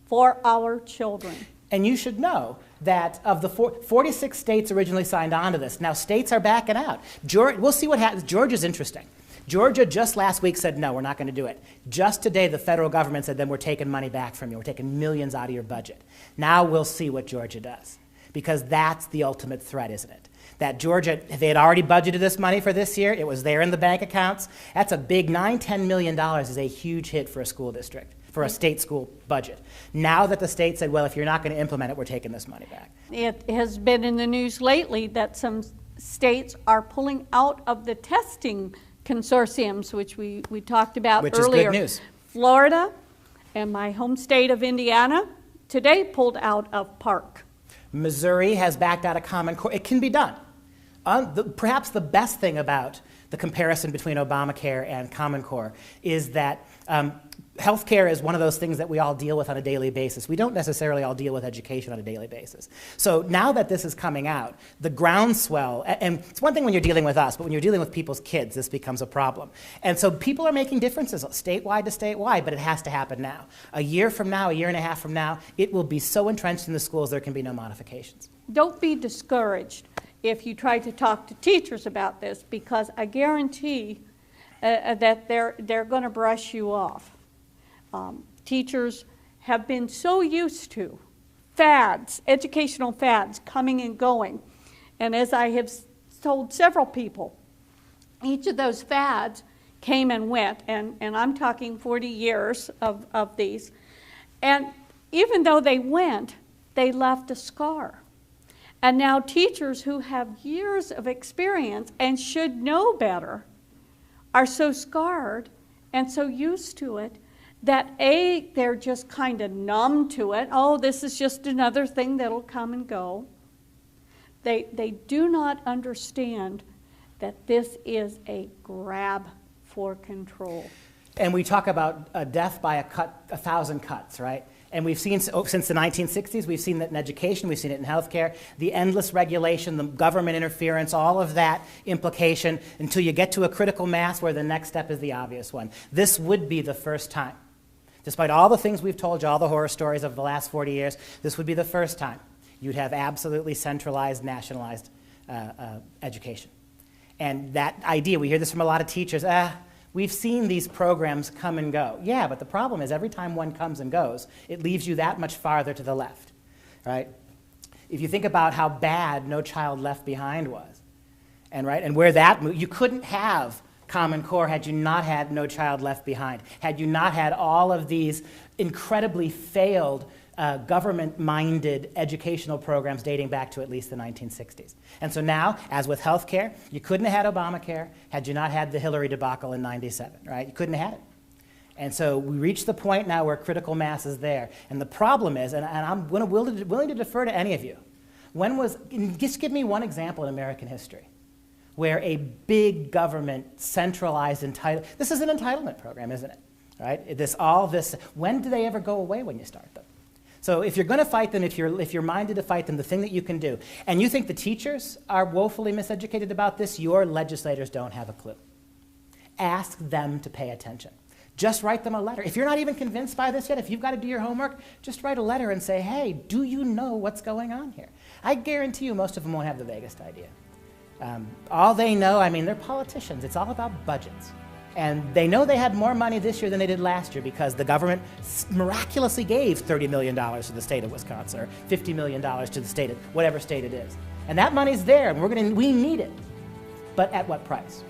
for our children. And you should know that of the 46 states originally signed on to this, now states are backing out. We'll see what happens. Georgia's interesting. Georgia just last week said, no, we're not going to do it. Just today, the federal government said, then we're taking money back from you. We're taking millions out of your budget. Now we'll see what Georgia does, because that's the ultimate threat, isn't it? That Georgia, they had already budgeted this money for this year. It was there in the bank accounts. That's a big $9–10 million is a huge hit for a school district, for a state school budget. Now that the state said, well, if you're not going to implement it, we're taking this money back. It has been in the news lately that some states are pulling out of the testing consortiums, which we talked about Which earlier. is good news. Florida and my home state of Indiana today pulled out of PARCC. Missouri has backed out of Common Core. It can be done. Perhaps the best thing about the comparison between Obamacare and Common Core is that healthcare is one of those things that we all deal with on a daily basis. We don't necessarily all deal with education on a daily basis. So now that this is coming out, the groundswell, and it's one thing when you're dealing with us, but when you're dealing with people's kids, this becomes a problem. And so people are making differences statewide to statewide, but it has to happen now. A year from now, a year and a half from now, it will be so entrenched in the schools there can be no modifications. Don't be discouraged if you try to talk to teachers about this, because I guarantee that they're going to brush you off. Teachers have been so used to fads, educational fads coming and going. And as I have told several people, each of those fads came and went, and I'm talking 40 years of these. And even though they went, they left a scar. And now teachers who have years of experience and should know better are so scarred and so used to it that they're just kind of numb to it. Oh, this is just another thing that'll come and go. They do not understand that this is a grab for control. And we talk about death by a 1,000 cuts, right? And we've seen, since the 1960s, we've seen that in education, we've seen it in healthcare, the endless regulation, the government interference, all of that implication, until you get to a critical mass where the next step is the obvious one. This would be the first time. Despite all the things we've told you, all the horror stories of the last 40 years, this would be the first time you'd have absolutely centralized, nationalized education. And that idea, we hear this from a lot of teachers, we've seen these programs come and go. Yeah, but the problem is every time one comes and goes, it leaves you that much farther to the left, right? If you think about how bad No Child Left Behind was, and where that moved, you couldn't have Common Core had you not had No Child Left Behind, had you not had all of these incredibly failed government-minded educational programs dating back to at least the 1960s. And so now, as with healthcare, you couldn't have had Obamacare had you not had the Hillary debacle in '97, right? You couldn't have had it. And so we reached the point now where critical mass is there. And the problem is, and I'm willing to defer to any of you, just give me one example in American history where a big government centralized this is an entitlement program, isn't it? Right? When do they ever go away when you start them? So if you're going to fight them, if you're minded to fight them, the thing that you can do, and you think the teachers are woefully miseducated about this, your legislators don't have a clue. Ask them to pay attention. Just write them a letter. If you're not even convinced by this yet, if you've got to do your homework, just write a letter and say, hey, do you know what's going on here? I guarantee you most of them won't have the vaguest idea. All they know, they're politicians. It's all about budgets. And they know they had more money this year than they did last year because the government miraculously gave $30 million to the state of Wisconsin, or $50 million to the state, whatever state it is. And that money's there, and we need it. But at what price?